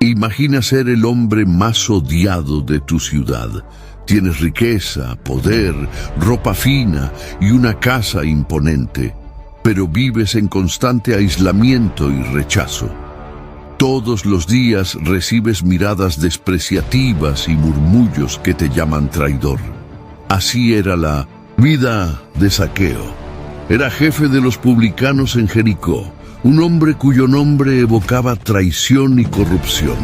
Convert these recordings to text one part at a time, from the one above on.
Imagina ser el hombre más odiado de tu ciudad. Tienes riqueza, poder, ropa fina y una casa imponente, pero vives en constante aislamiento y rechazo. Todos los días recibes miradas despreciativas y murmullos que te llaman traidor. Así era la vida de Zaqueo. Era jefe de los publicanos en Jericó, un hombre cuyo nombre evocaba traición y corrupción.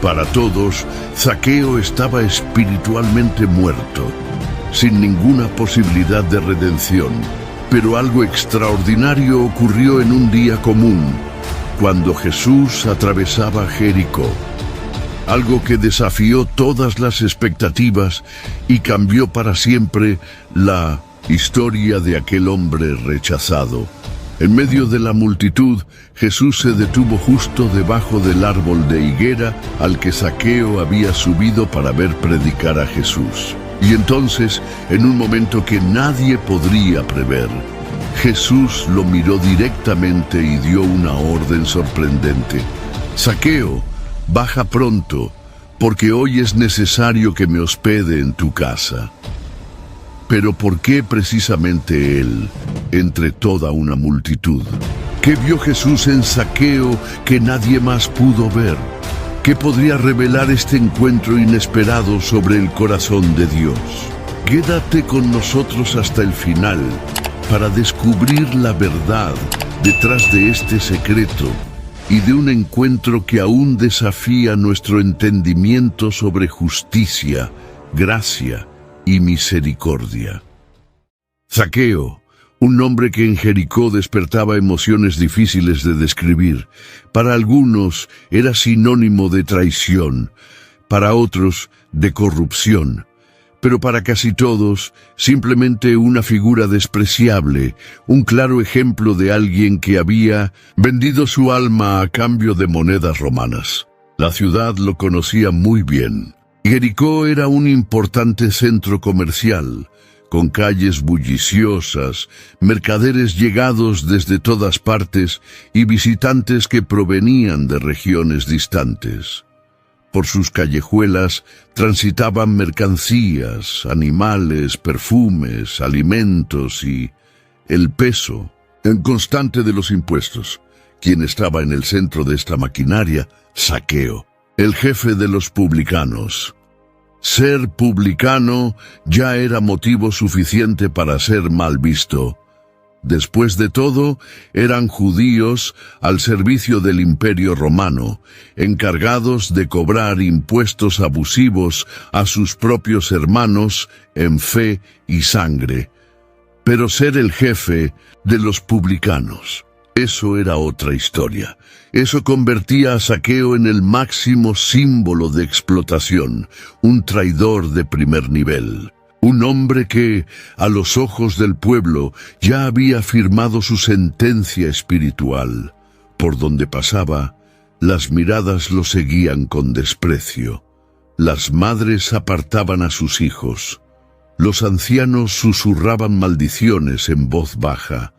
Para todos, Zaqueo estaba espiritualmente muerto, sin ninguna posibilidad de redención. Pero algo extraordinario ocurrió en un día común, cuando Jesús atravesaba Jericó. Algo que desafió todas las expectativas y cambió para siempre la historia de aquel hombre rechazado. En medio de la multitud, Jesús se detuvo justo debajo del árbol de higuera al que Zaqueo había subido para ver predicar a Jesús. Y entonces, en un momento que nadie podría prever, Jesús lo miró directamente y dio una orden sorprendente. Zaqueo, baja pronto, porque hoy es necesario que me hospede en tu casa. Pero ¿por qué precisamente él, entre toda una multitud? ¿Qué vio Jesús en Zaqueo que nadie más pudo ver? ¿Qué podría revelar este encuentro inesperado sobre el corazón de Dios? Quédate con nosotros hasta el final para descubrir la verdad detrás de este secreto y de un encuentro que aún desafía nuestro entendimiento sobre justicia, gracia y misericordia. Zaqueo, un nombre que en Jericó despertaba emociones difíciles de describir. Para algunos era sinónimo de traición, para otros de corrupción, pero para casi todos simplemente una figura despreciable, un claro ejemplo de alguien que había vendido su alma a cambio de monedas romanas. La ciudad lo conocía muy bien. Jericó era un importante centro comercial, con calles bulliciosas, mercaderes llegados desde todas partes y visitantes que provenían de regiones distantes. Por sus callejuelas transitaban mercancías, animales, perfumes, alimentos y el peso en constante de los impuestos. Quien estaba en el centro de esta maquinaria, Zaqueo, el jefe de los publicanos. Ser publicano ya era motivo suficiente para ser mal visto. Después de todo, eran judíos al servicio del Imperio Romano, encargados de cobrar impuestos abusivos a sus propios hermanos en fe y sangre. Pero ser el jefe de los publicanos, eso era otra historia. Eso convertía a Zaqueo en el máximo símbolo de explotación, un traidor de primer nivel. Un hombre que, a los ojos del pueblo, ya había firmado su sentencia espiritual. Por donde pasaba, las miradas lo seguían con desprecio. Las madres apartaban a sus hijos. Los ancianos susurraban maldiciones en voz baja.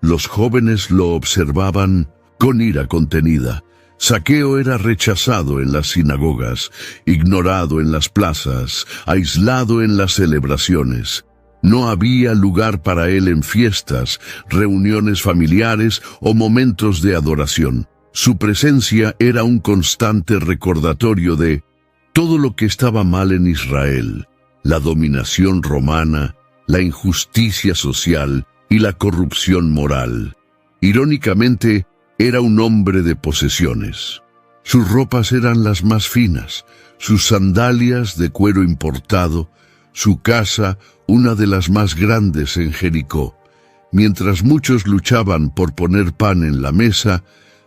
Los jóvenes lo observaban con ira contenida. Zaqueo era rechazado en las sinagogas, ignorado en las plazas, aislado en las celebraciones. No había lugar para él en fiestas, reuniones familiares o momentos de adoración. Su presencia era un constante recordatorio de todo lo que estaba mal en Israel: la dominación romana, la injusticia social y la corrupción moral. Irónicamente, era un hombre de posesiones. Sus ropas eran las más finas, sus sandalias de cuero importado, su casa una de las más grandes en Jericó. Mientras muchos luchaban por poner pan en la mesa,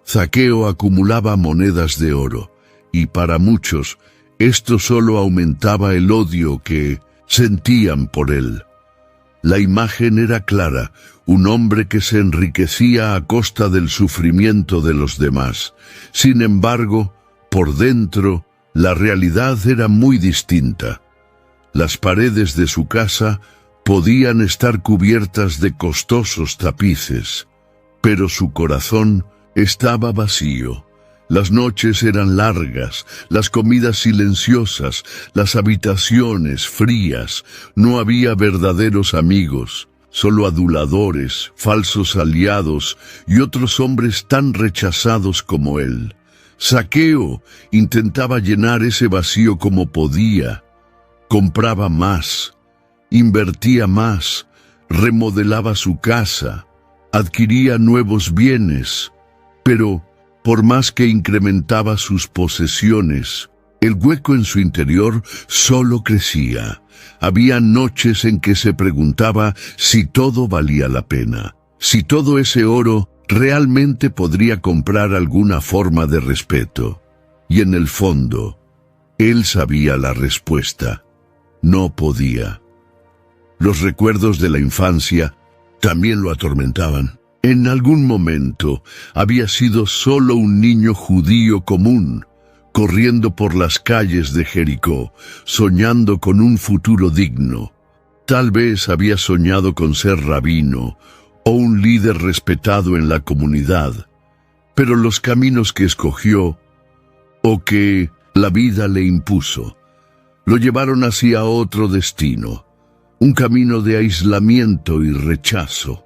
Zaqueo acumulaba monedas de oro, y para muchos esto solo aumentaba el odio que sentían por él. La imagen era clara: un hombre que se enriquecía a costa del sufrimiento de los demás. Sin embargo, por dentro, la realidad era muy distinta. Las paredes de su casa podían estar cubiertas de costosos tapices, pero su corazón estaba vacío. Las noches eran largas, las comidas silenciosas, las habitaciones frías. No había verdaderos amigos, solo aduladores, falsos aliados y otros hombres tan rechazados como él. Zaqueo intentaba llenar ese vacío como podía. Compraba más, invertía más, remodelaba su casa, adquiría nuevos bienes, pero por más que incrementaba sus posesiones, el hueco en su interior solo crecía. Había noches en que se preguntaba si todo valía la pena, si todo ese oro realmente podría comprar alguna forma de respeto. Y en el fondo, él sabía la respuesta. No podía. Los recuerdos de la infancia también lo atormentaban. En algún momento había sido solo un niño judío común, corriendo por las calles de Jericó, soñando con un futuro digno. Tal vez había soñado con ser rabino o un líder respetado en la comunidad, pero los caminos que escogió o que la vida le impuso lo llevaron hacia otro destino, un camino de aislamiento y rechazo.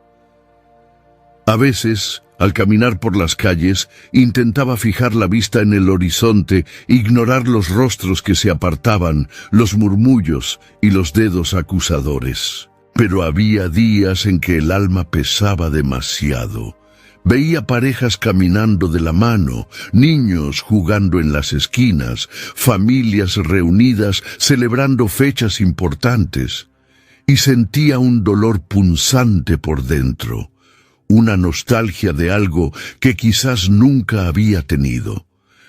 A veces, al caminar por las calles, intentaba fijar la vista en el horizonte, ignorar los rostros que se apartaban, los murmullos y los dedos acusadores. Pero había días en que el alma pesaba demasiado. Veía parejas caminando de la mano, niños jugando en las esquinas, familias reunidas celebrando fechas importantes, y sentía un dolor punzante por dentro. Una nostalgia de algo que quizás nunca había tenido.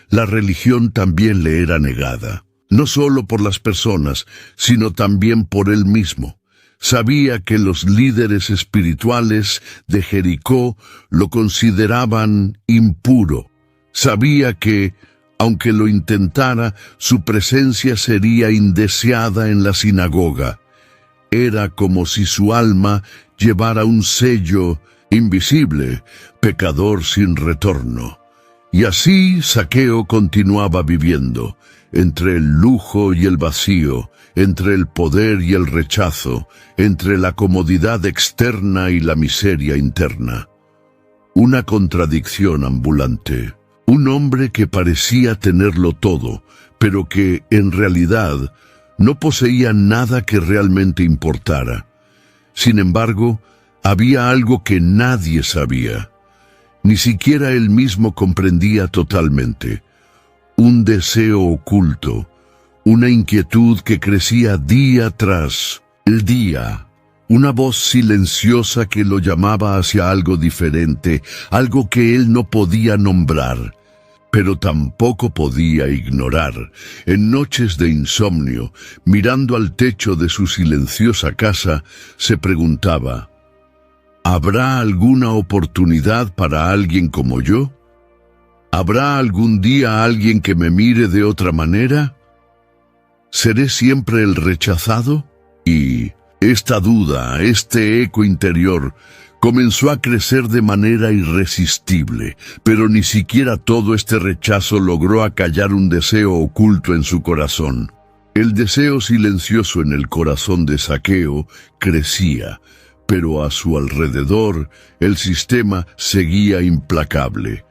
La religión también le era negada, no solo por las personas, sino también por él mismo. Sabía que los líderes espirituales de Jericó lo consideraban impuro. Sabía que, aunque lo intentara, su presencia sería indeseada en la sinagoga. Era como si su alma llevara un sello invisible, pecador sin retorno. Y así Zaqueo continuaba viviendo, entre el lujo y el vacío, entre el poder y el rechazo, entre la comodidad externa y la miseria interna. Una contradicción ambulante. Un hombre que parecía tenerlo todo, pero que, en realidad, no poseía nada que realmente importara. Sin embargo, había algo que nadie sabía. Ni siquiera él mismo comprendía totalmente. Un deseo oculto, una inquietud que crecía día tras el día. Una voz silenciosa que lo llamaba hacia algo diferente, algo que él no podía nombrar, pero tampoco podía ignorar. En noches de insomnio, mirando al techo de su silenciosa casa, se preguntaba: ¿habrá alguna oportunidad para alguien como yo? ¿Habrá algún día alguien que me mire de otra manera? ¿Seré siempre el rechazado? Y esta duda, este eco interior, comenzó a crecer de manera irresistible, pero ni siquiera todo este rechazo logró acallar un deseo oculto en su corazón. El deseo silencioso en el corazón de Zaqueo crecía, pero a su alrededor el sistema seguía implacable.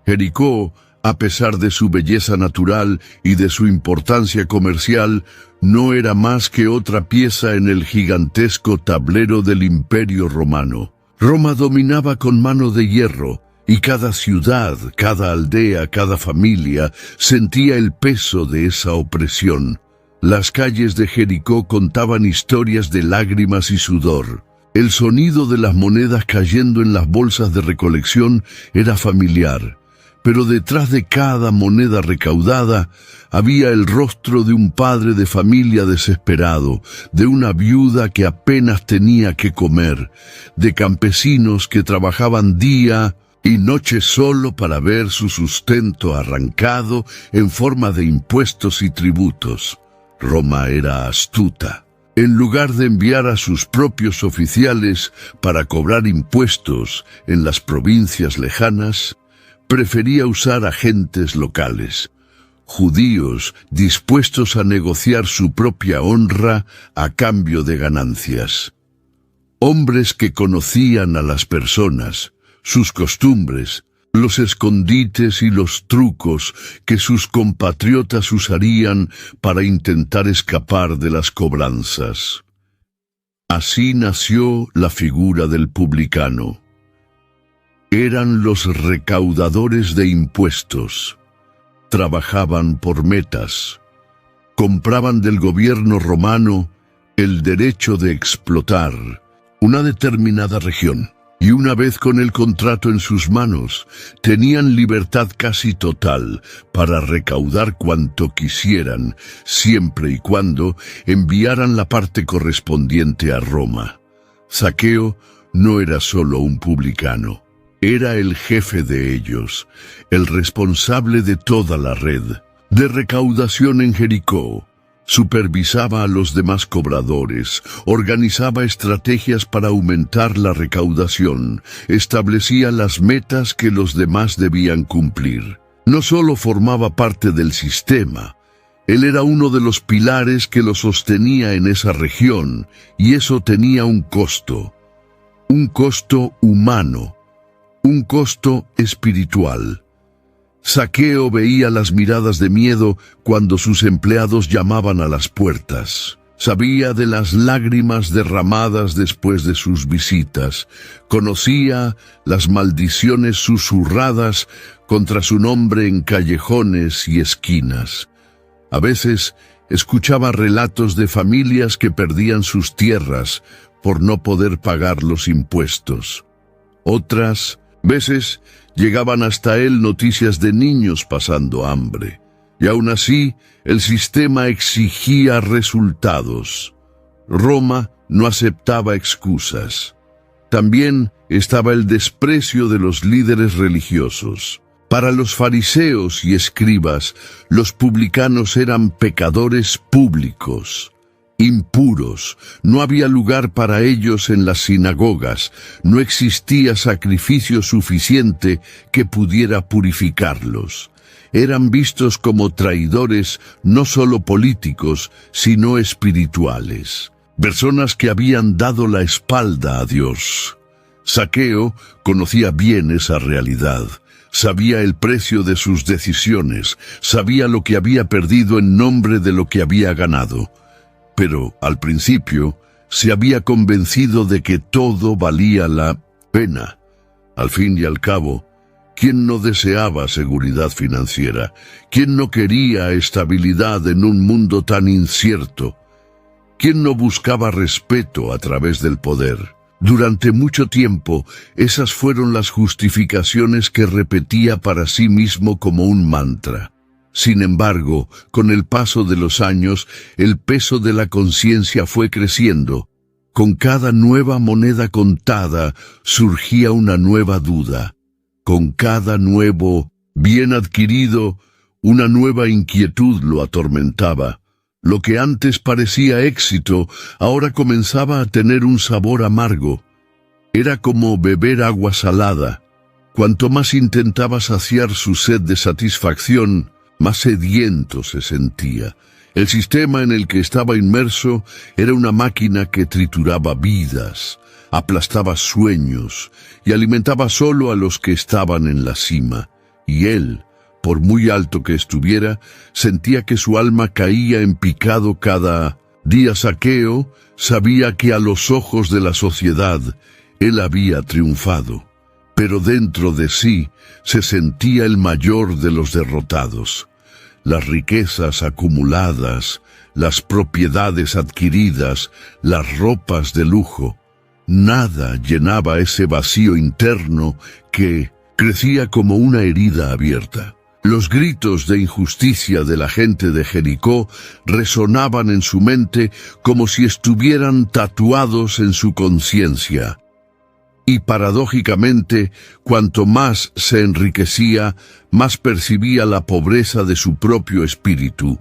Jericó, a pesar de su belleza natural y de su importancia comercial, no era más que otra pieza en el gigantesco tablero del Imperio Romano. Roma dominaba con mano de hierro, y cada ciudad, cada aldea, cada familia sentía el peso de esa opresión. Las calles de Jericó contaban historias de lágrimas y sudor. El sonido de las monedas cayendo en las bolsas de recolección era familiar, pero detrás de cada moneda recaudada había el rostro de un padre de familia desesperado, de una viuda que apenas tenía que comer, de campesinos que trabajaban día y noche solo para ver su sustento arrancado en forma de impuestos y tributos. Roma era astuta. En lugar de enviar a sus propios oficiales para cobrar impuestos en las provincias lejanas, prefería usar agentes locales, judíos dispuestos a negociar su propia honra a cambio de ganancias. Hombres que conocían a las personas, sus costumbres, los escondites y los trucos que sus compatriotas usarían para intentar escapar de las cobranzas. Así nació la figura del publicano. Eran los recaudadores de impuestos. Trabajaban por metas. Compraban del gobierno romano el derecho de explotar una determinada región. Y una vez con el contrato en sus manos, tenían libertad casi total para recaudar cuanto quisieran, siempre y cuando enviaran la parte correspondiente a Roma. Zaqueo no era solo un publicano, era el jefe de ellos, el responsable de toda la red de recaudación en Jericó. Supervisaba a los demás cobradores, organizaba estrategias para aumentar la recaudación, establecía las metas que los demás debían cumplir. No solo formaba parte del sistema, él era uno de los pilares que lo sostenía en esa región, y eso tenía un costo humano, un costo espiritual. Zaqueo veía las miradas de miedo cuando sus empleados llamaban a las puertas. Sabía de las lágrimas derramadas después de sus visitas. Conocía las maldiciones susurradas contra su nombre en callejones y esquinas. A veces escuchaba relatos de familias que perdían sus tierras por no poder pagar los impuestos. Otras veces llegaban hasta él noticias de niños pasando hambre, y aún así el sistema exigía resultados. Roma no aceptaba excusas. También estaba el desprecio de los líderes religiosos. Para los fariseos y escribas, los publicanos eran pecadores públicos, impuros. No había lugar para ellos en las sinagogas, no existía sacrificio suficiente que pudiera purificarlos. Eran vistos como traidores no solo políticos, sino espirituales, personas que habían dado la espalda a Dios. Zaqueo conocía bien esa realidad. Sabía el precio de sus decisiones, sabía lo que había perdido en nombre de lo que había ganado. Pero, al principio, se había convencido de que todo valía la pena. Al fin y al cabo, ¿quién no deseaba seguridad financiera? ¿Quién no quería estabilidad en un mundo tan incierto? ¿Quién no buscaba respeto a través del poder? Durante mucho tiempo, esas fueron las justificaciones que repetía para sí mismo como un mantra. Sin embargo, con el paso de los años, el peso de la conciencia fue creciendo. Con cada nueva moneda contada, surgía una nueva duda. Con cada nuevo bien adquirido, una nueva inquietud lo atormentaba. Lo que antes parecía éxito, ahora comenzaba a tener un sabor amargo. Era como beber agua salada. Cuanto más intentaba saciar su sed de satisfacción, más sediento se sentía. El sistema en el que estaba inmerso era una máquina que trituraba vidas, aplastaba sueños y alimentaba solo a los que estaban en la cima. Y él, por muy alto que estuviera, sentía que su alma caía en picado cada día. Zaqueo sabía que a los ojos de la sociedad él había triunfado, pero dentro de sí se sentía el mayor de los derrotados. Las riquezas acumuladas, las propiedades adquiridas, las ropas de lujo, nada llenaba ese vacío interno que crecía como una herida abierta. Los gritos de injusticia de la gente de Jericó resonaban en su mente como si estuvieran tatuados en su conciencia. Y paradójicamente, cuanto más se enriquecía, más percibía la pobreza de su propio espíritu.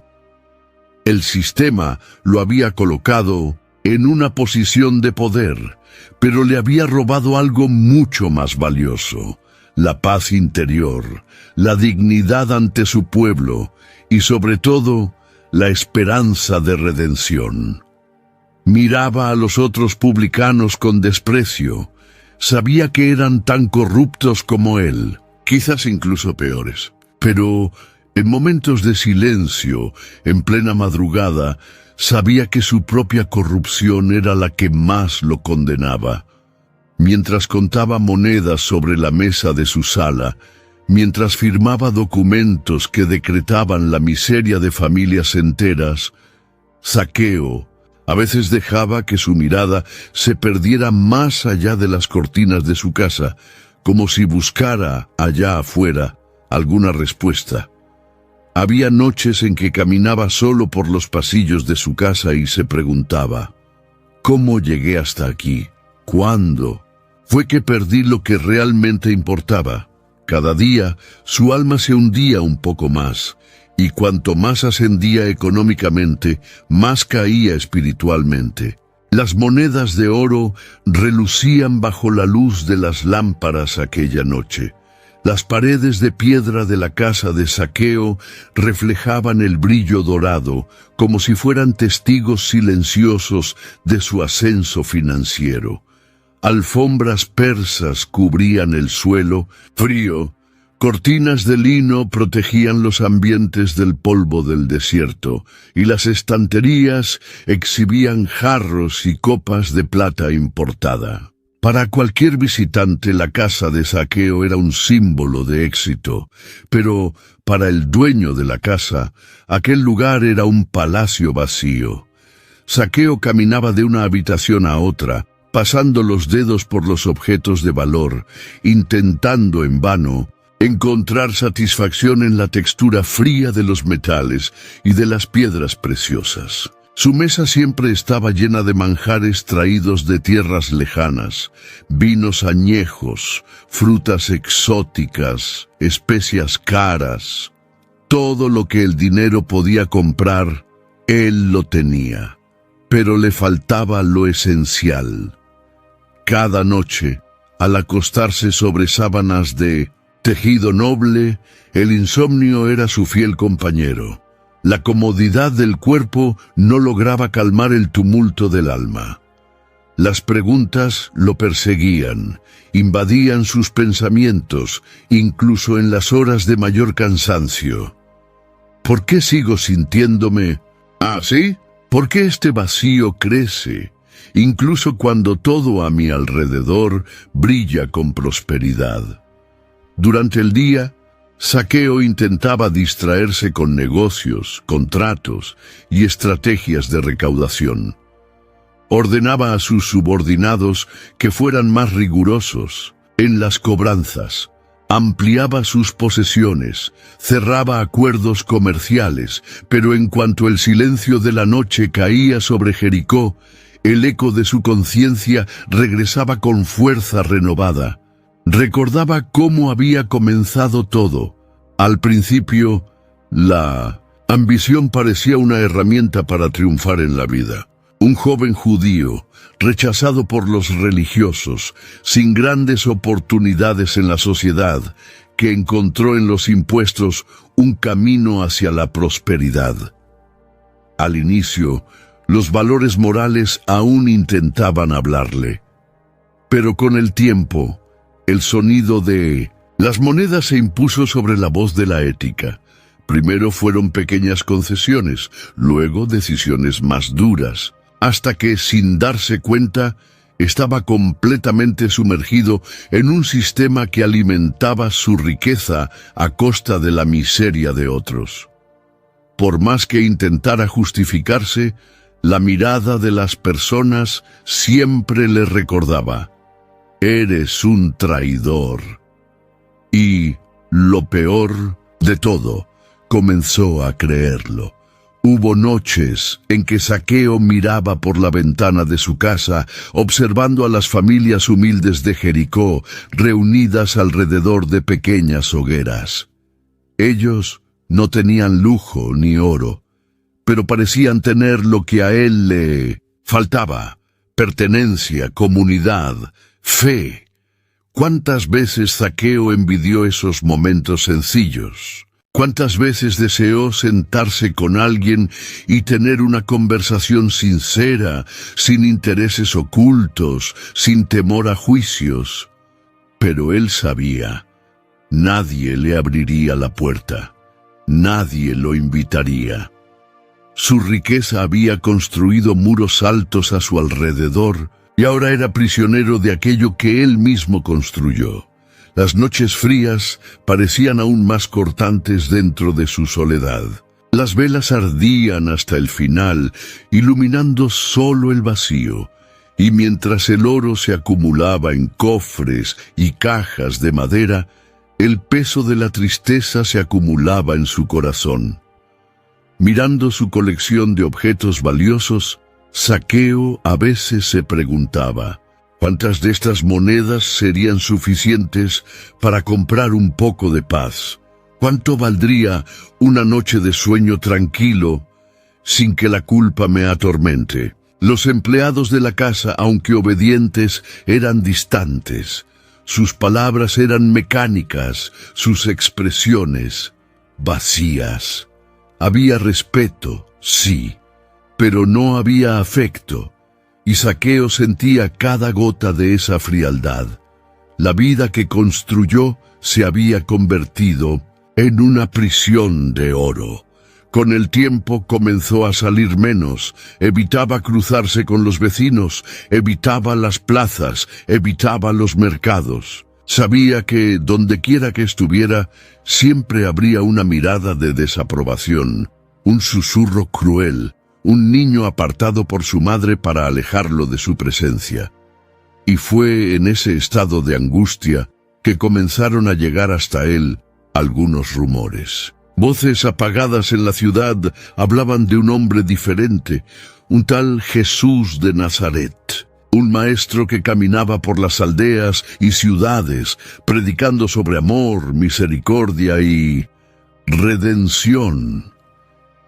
El sistema lo había colocado en una posición de poder, pero le había robado algo mucho más valioso: la paz interior, la dignidad ante su pueblo y sobre todo la esperanza de redención. Miraba a los otros publicanos con desprecio. Sabía que eran tan corruptos como él, quizás incluso peores. Pero en momentos de silencio, en plena madrugada, sabía que su propia corrupción era la que más lo condenaba. Mientras contaba monedas sobre la mesa de su sala, mientras firmaba documentos que decretaban la miseria de familias enteras, Zaqueo a veces dejaba que su mirada se perdiera más allá de las cortinas de su casa, como si buscara allá afuera alguna respuesta. Había noches en que caminaba solo por los pasillos de su casa y se preguntaba: ¿cómo llegué hasta aquí? ¿Cuándo? Fue que perdí lo que realmente importaba. Cada día su alma se hundía un poco más, y cuanto más ascendía económicamente, más caía espiritualmente. Las monedas de oro relucían bajo la luz de las lámparas aquella noche. Las paredes de piedra de la casa de Zaqueo reflejaban el brillo dorado, como si fueran testigos silenciosos de su ascenso financiero. Alfombras persas cubrían el suelo, frío. Cortinas de lino protegían los ambientes del polvo del desierto, y las estanterías exhibían jarros y copas de plata importada. Para cualquier visitante, la casa de Zaqueo era un símbolo de éxito, pero para el dueño de la casa, aquel lugar era un palacio vacío. Zaqueo caminaba de una habitación a otra, pasando los dedos por los objetos de valor, intentando en vano encontrar satisfacción en la textura fría de los metales y de las piedras preciosas. Su mesa siempre estaba llena de manjares traídos de tierras lejanas, vinos añejos, frutas exóticas, especias caras. Todo lo que el dinero podía comprar, él lo tenía, pero le faltaba lo esencial. Cada noche, al acostarse sobre sábanas de tejido noble, el insomnio era su fiel compañero. La comodidad del cuerpo no lograba calmar el tumulto del alma. Las preguntas lo perseguían, invadían sus pensamientos, incluso en las horas de mayor cansancio. ¿Por qué sigo sintiéndome así? ¿Por qué este vacío crece, incluso cuando todo a mi alrededor brilla con prosperidad? Durante el día, Zaqueo intentaba distraerse con negocios, contratos y estrategias de recaudación. Ordenaba a sus subordinados que fueran más rigurosos en las cobranzas, ampliaba sus posesiones, cerraba acuerdos comerciales, pero en cuanto el silencio de la noche caía sobre Jericó, el eco de su conciencia regresaba con fuerza renovada. Recordaba cómo había comenzado todo. Al principio, la ambición parecía una herramienta para triunfar en la vida. Un joven judío, rechazado por los religiosos, sin grandes oportunidades en la sociedad, que encontró en los impuestos un camino hacia la prosperidad. Al inicio, los valores morales aún intentaban hablarle. Pero con el tiempo, el sonido de las monedas se impuso sobre la voz de la ética. Primero fueron pequeñas concesiones, luego decisiones más duras, hasta que, sin darse cuenta, estaba completamente sumergido en un sistema que alimentaba su riqueza a costa de la miseria de otros. Por más que intentara justificarse, la mirada de las personas siempre le recordaba: eres un traidor. Y, lo peor de todo, comenzó a creerlo. Hubo noches en que Zaqueo miraba por la ventana de su casa, observando a las familias humildes de Jericó, reunidas alrededor de pequeñas hogueras. Ellos no tenían lujo ni oro, pero parecían tener lo que a él le faltaba: pertenencia, comunidad, fe. ¿Cuántas veces Zaqueo envidió esos momentos sencillos? ¿Cuántas veces deseó sentarse con alguien y tener una conversación sincera, sin intereses ocultos, sin temor a juicios? Pero él sabía, nadie le abriría la puerta, nadie lo invitaría. Su riqueza había construido muros altos a su alrededor y ahora era prisionero de aquello que él mismo construyó. Las noches frías parecían aún más cortantes dentro de su soledad. Las velas ardían hasta el final, iluminando solo el vacío, y mientras el oro se acumulaba en cofres y cajas de madera, el peso de la tristeza se acumulaba en su corazón. Mirando su colección de objetos valiosos, Zaqueo a veces se preguntaba, ¿cuántas de estas monedas serían suficientes para comprar un poco de paz? ¿Cuánto valdría una noche de sueño tranquilo sin que la culpa me atormente? Los empleados de la casa, aunque obedientes, eran distantes. Sus palabras eran mecánicas, sus expresiones vacías. Había respeto, sí, pero no había afecto. Y Zaqueo sentía cada gota de esa frialdad. La vida que construyó se había convertido en una prisión de oro. Con el tiempo comenzó a salir menos, evitaba cruzarse con los vecinos, evitaba las plazas, evitaba los mercados. Sabía que, dondequiera que estuviera, siempre habría una mirada de desaprobación, un susurro cruel, un niño apartado por su madre para alejarlo de su presencia. Y fue en ese estado de angustia que comenzaron a llegar hasta él algunos rumores. Voces apagadas en la ciudad hablaban de un hombre diferente, un tal Jesús de Nazaret, un maestro que caminaba por las aldeas y ciudades, predicando sobre amor, misericordia y redención.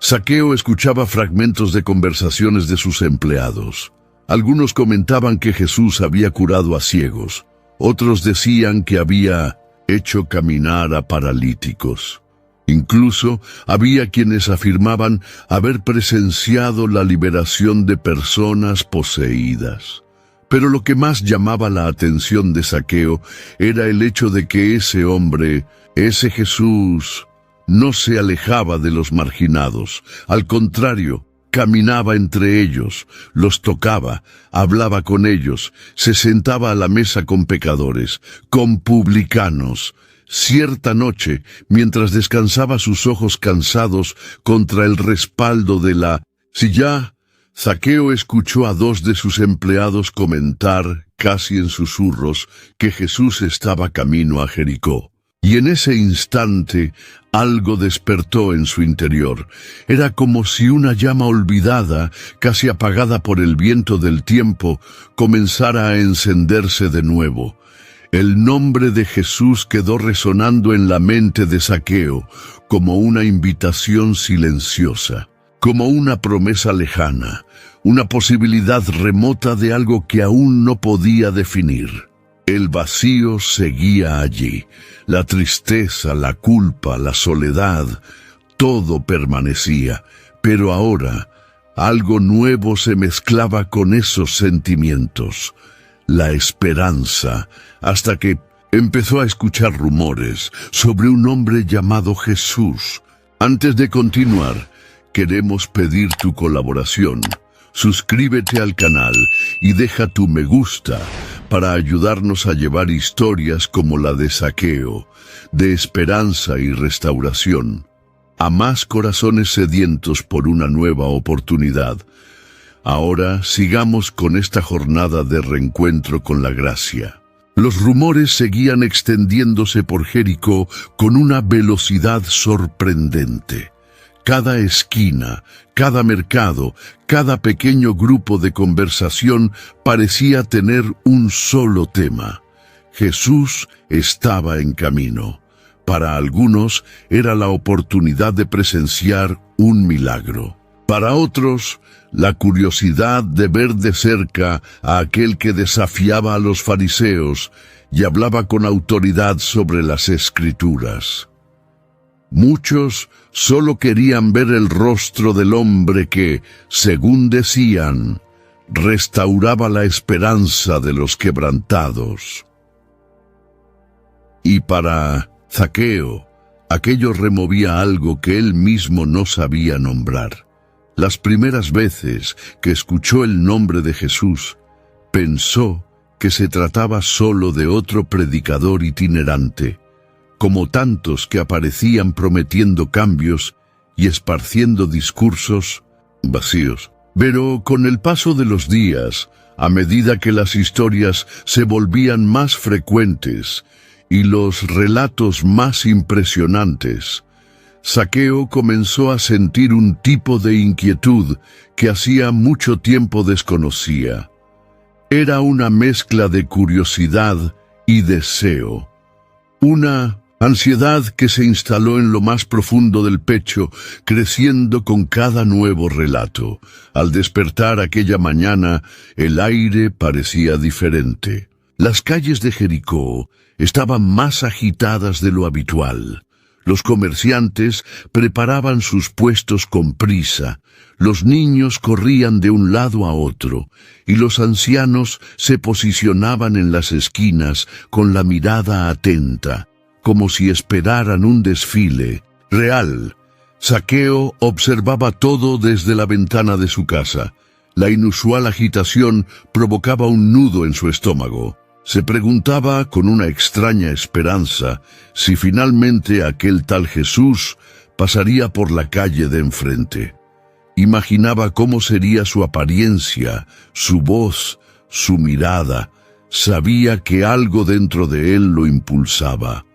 Zaqueo escuchaba fragmentos de conversaciones de sus empleados. Algunos comentaban que Jesús había curado a ciegos, otros decían que había hecho caminar a paralíticos. Incluso había quienes afirmaban haber presenciado la liberación de personas poseídas. Pero lo que más llamaba la atención de Zaqueo era el hecho de que ese hombre, ese Jesús, no se alejaba de los marginados. Al contrario, caminaba entre ellos, los tocaba, hablaba con ellos, se sentaba a la mesa con pecadores, con publicanos. Cierta noche, mientras descansaba sus ojos cansados contra el respaldo de la silla, Zaqueo escuchó a dos de sus empleados comentar, casi en susurros, que Jesús estaba camino a Jericó. Y en ese instante algo despertó en su interior. Era como si una llama olvidada, casi apagada por el viento del tiempo, comenzara a encenderse de nuevo. El nombre de Jesús quedó resonando en la mente de Zaqueo como una invitación silenciosa, como una promesa lejana, una posibilidad remota de algo que aún no podía definir. El vacío seguía allí, la tristeza, la culpa, la soledad, todo permanecía, pero ahora algo nuevo se mezclaba con esos sentimientos. La esperanza, hasta que empezó a escuchar rumores sobre un hombre llamado Jesús. Antes de continuar, queremos pedir tu colaboración. Suscríbete al canal y deja tu me gusta para ayudarnos a llevar historias como la de Zaqueo, de esperanza y restauración, a más corazones sedientos por una nueva oportunidad. Ahora sigamos con esta jornada de reencuentro con la gracia. Los rumores seguían extendiéndose por Jericó con una velocidad sorprendente. Cada esquina, cada mercado, cada pequeño grupo de conversación parecía tener un solo tema. Jesús estaba en camino. Para algunos era la oportunidad de presenciar un milagro. Para otros, la curiosidad de ver de cerca a aquel que desafiaba a los fariseos y hablaba con autoridad sobre las Escrituras. Muchos solo querían ver el rostro del hombre que, según decían, restauraba la esperanza de los quebrantados. Y para Zaqueo, aquello removía algo que él mismo no sabía nombrar. Las primeras veces que escuchó el nombre de Jesús, pensó que se trataba solo de otro predicador itinerante, como tantos que aparecían prometiendo cambios y esparciendo discursos vacíos. Pero con el paso de los días, a medida que las historias se volvían más frecuentes y los relatos más impresionantes, Zaqueo comenzó a sentir un tipo de inquietud que hacía mucho tiempo desconocía. Era una mezcla de curiosidad y deseo, una ansiedad que se instaló en lo más profundo del pecho, creciendo con cada nuevo relato. Al despertar aquella mañana, el aire parecía diferente. Las calles de Jericó estaban más agitadas de lo habitual. Los comerciantes preparaban sus puestos con prisa, los niños corrían de un lado a otro, y los ancianos se posicionaban en las esquinas con la mirada atenta, como si esperaran un desfile real. Zaqueo observaba todo desde la ventana de su casa. La inusual agitación provocaba un nudo en su estómago. Se preguntaba con una extraña esperanza si finalmente aquel tal Jesús pasaría por la calle de enfrente. Imaginaba cómo sería su apariencia, su voz, su mirada. Sabía que algo dentro de él lo impulsaba.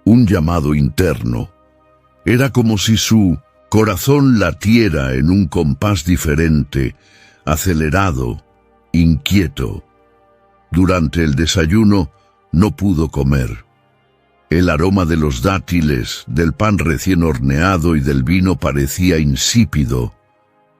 Un llamado interno. Era como si su corazón latiera en un compás diferente, acelerado, inquieto. Durante el desayuno no pudo comer. El aroma de los dátiles, del pan recién horneado y del vino parecía insípido.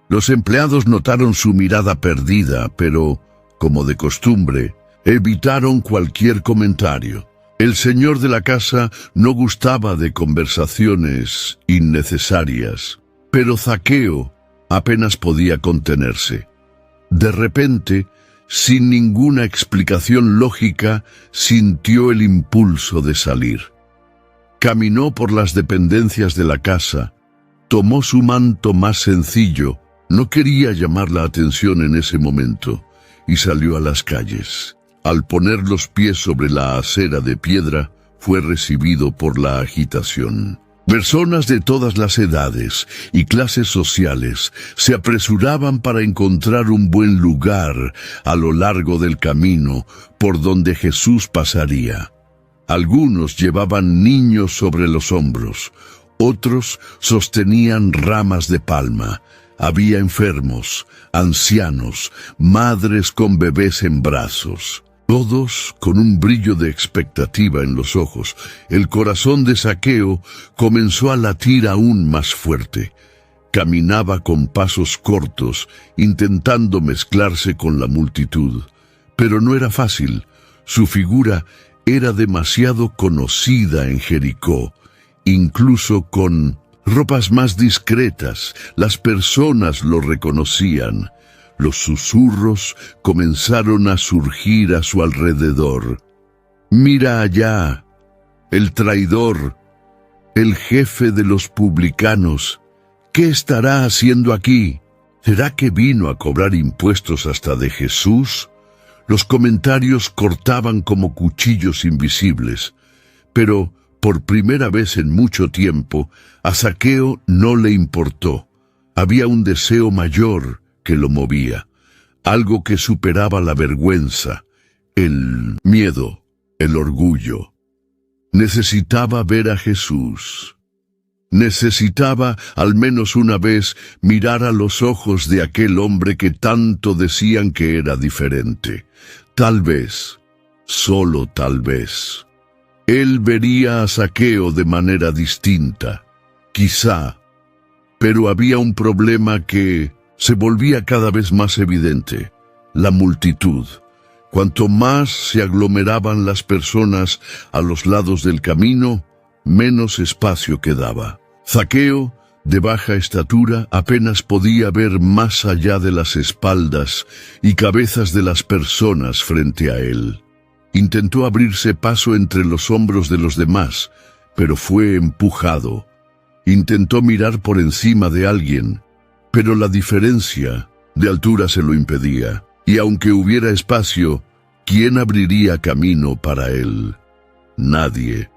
Los empleados notaron su mirada perdida, pero, como de costumbre, evitaron cualquier comentario. El señor de la casa no gustaba de conversaciones innecesarias, pero Zaqueo apenas podía contenerse. De repente, sin ninguna explicación lógica, sintió el impulso de salir. Caminó por las dependencias de la casa, tomó su manto más sencillo, no quería llamar la atención en ese momento, y salió a las calles. Al poner los pies sobre la acera de piedra, fue recibido por la agitación. Personas de todas las edades y clases sociales se apresuraban para encontrar un buen lugar a lo largo del camino por donde Jesús pasaría. Algunos llevaban niños sobre los hombros, otros sostenían ramas de palma. Había enfermos, ancianos, madres con bebés en brazos. Todos con un brillo de expectativa en los ojos. El corazón de Zaqueo comenzó a latir aún más fuerte. Caminaba con pasos cortos, intentando mezclarse con la multitud. Pero no era fácil. Su figura era demasiado conocida en Jericó. Incluso con ropas más discretas, las personas lo reconocían. Los susurros comenzaron a surgir a su alrededor. «Mira allá, el traidor, el jefe de los publicanos. ¿Qué estará haciendo aquí? ¿Será que vino a cobrar impuestos hasta de Jesús?» Los comentarios cortaban como cuchillos invisibles. Pero, por primera vez en mucho tiempo, a Zaqueo no le importó. Había un deseo mayor que lo movía, algo que superaba la vergüenza, el miedo, el orgullo. Necesitaba ver a Jesús. Necesitaba, al menos una vez, mirar a los ojos de aquel hombre que tanto decían que era diferente. Tal vez, solo tal vez, él vería a Zaqueo de manera distinta. Quizá, pero había un problema que se volvía cada vez más evidente: la multitud. Cuanto más se aglomeraban las personas a los lados del camino, menos espacio quedaba. Zaqueo, de baja estatura, apenas podía ver más allá de las espaldas y cabezas de las personas frente a él. Intentó abrirse paso entre los hombros de los demás, pero fue empujado. Intentó mirar por encima de alguien, pero la diferencia de altura se lo impedía. Y aunque hubiera espacio, ¿quién abriría camino para él? Nadie.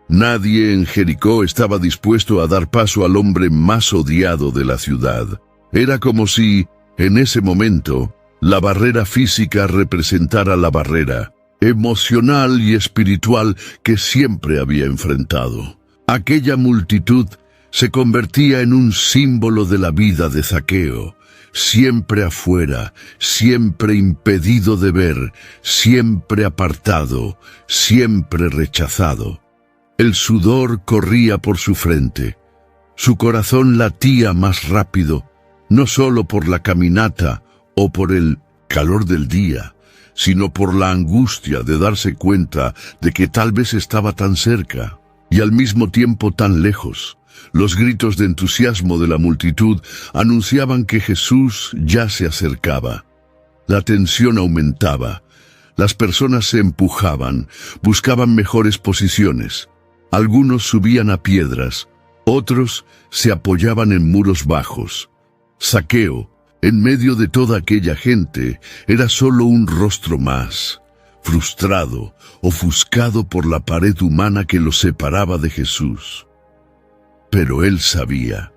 Nadie en Jericó estaba dispuesto a dar paso al hombre más odiado de la ciudad. Era como si, en ese momento, la barrera física representara la barrera emocional y espiritual que siempre había enfrentado. Aquella multitud se convertía en un símbolo de la vida de Zaqueo, siempre afuera, siempre impedido de ver, siempre apartado, siempre rechazado. El sudor corría por su frente. Su corazón latía más rápido, no solo por la caminata o por el calor del día, sino por la angustia de darse cuenta de que tal vez estaba tan cerca y al mismo tiempo tan lejos. Los gritos de entusiasmo de la multitud anunciaban que Jesús ya se acercaba. La tensión aumentaba. Las personas se empujaban, buscaban mejores posiciones. Algunos subían a piedras, otros se apoyaban en muros bajos. Zaqueo, en medio de toda aquella gente, era solo un rostro más, frustrado, ofuscado por la pared humana que lo separaba de Jesús. Pero él sabía.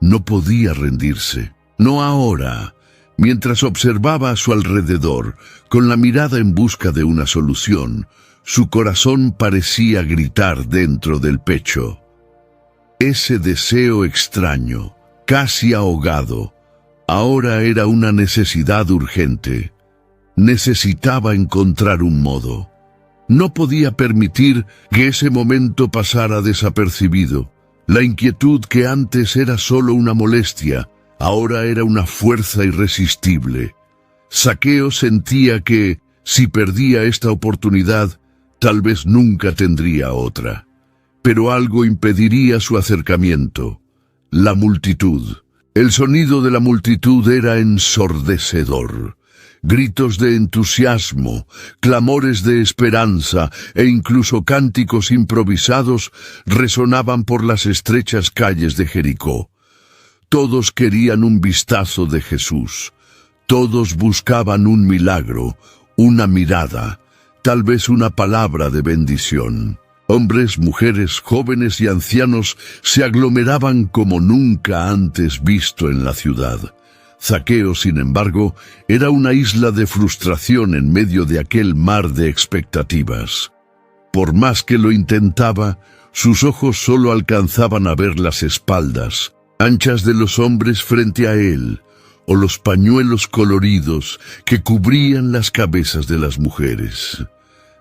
No podía rendirse, no ahora. Mientras observaba a su alrededor, con la mirada en busca de una solución, su corazón parecía gritar dentro del pecho. Ese deseo extraño, casi ahogado, ahora era una necesidad urgente. Necesitaba encontrar un modo. No podía permitir que ese momento pasara desapercibido. La inquietud que antes era solo una molestia, ahora era una fuerza irresistible. Zaqueo sentía que, si perdía esta oportunidad, tal vez nunca tendría otra. Pero algo impediría su acercamiento. La multitud. El sonido de la multitud era ensordecedor. Gritos de entusiasmo, clamores de esperanza e incluso cánticos improvisados resonaban por las estrechas calles de Jericó. Todos querían un vistazo de Jesús. Todos buscaban un milagro, una mirada, tal vez una palabra de bendición. Hombres, mujeres, jóvenes y ancianos se aglomeraban como nunca antes visto en la ciudad. Zaqueo, sin embargo, era una isla de frustración en medio de aquel mar de expectativas. Por más que lo intentaba, sus ojos solo alcanzaban a ver las espaldas, anchas de los hombres frente a él, o los pañuelos coloridos que cubrían las cabezas de las mujeres.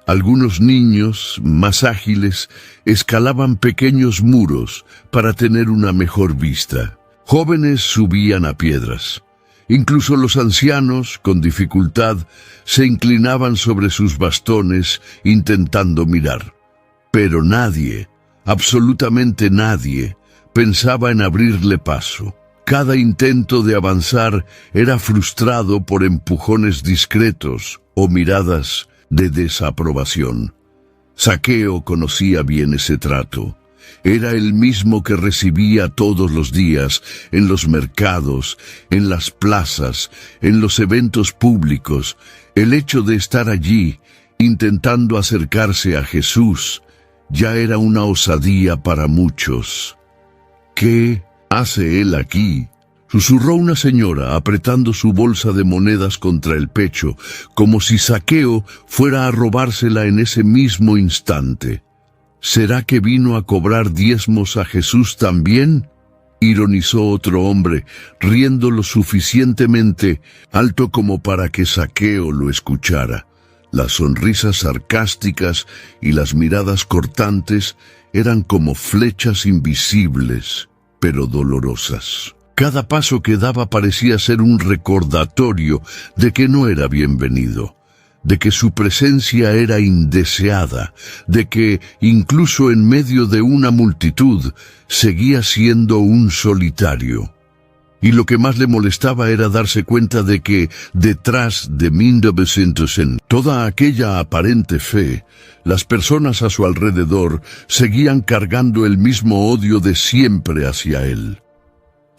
Algunos niños, más ágiles, escalaban pequeños muros para tener una mejor vista. Jóvenes subían a piedras. Incluso los ancianos, con dificultad, se inclinaban sobre sus bastones intentando mirar. Pero nadie, absolutamente nadie, pensaba en abrirle paso. Cada intento de avanzar era frustrado por empujones discretos o miradas de desaprobación. Zaqueo conocía bien ese trato. Era el mismo que recibía todos los días en los mercados, en las plazas, en los eventos públicos. El hecho de estar allí, intentando acercarse a Jesús, ya era una osadía para muchos. ¿Qué hace él aquí?, susurró una señora apretando su bolsa de monedas contra el pecho, como si Zaqueo fuera a robársela en ese mismo instante. ¿Será que vino a cobrar diezmos a Jesús también?, ironizó otro hombre, riendo lo suficientemente alto como para que Zaqueo lo escuchara. Las sonrisas sarcásticas y las miradas cortantes eran como flechas invisibles, pero dolorosas. Cada paso que daba parecía ser un recordatorio de que no era bienvenido. de que su presencia era indeseada, de que, incluso en medio de una multitud, seguía siendo un solitario. Y lo que más le molestaba era darse cuenta de que, detrás de 1900 en toda aquella aparente fe, las personas a su alrededor seguían cargando el mismo odio de siempre hacia él.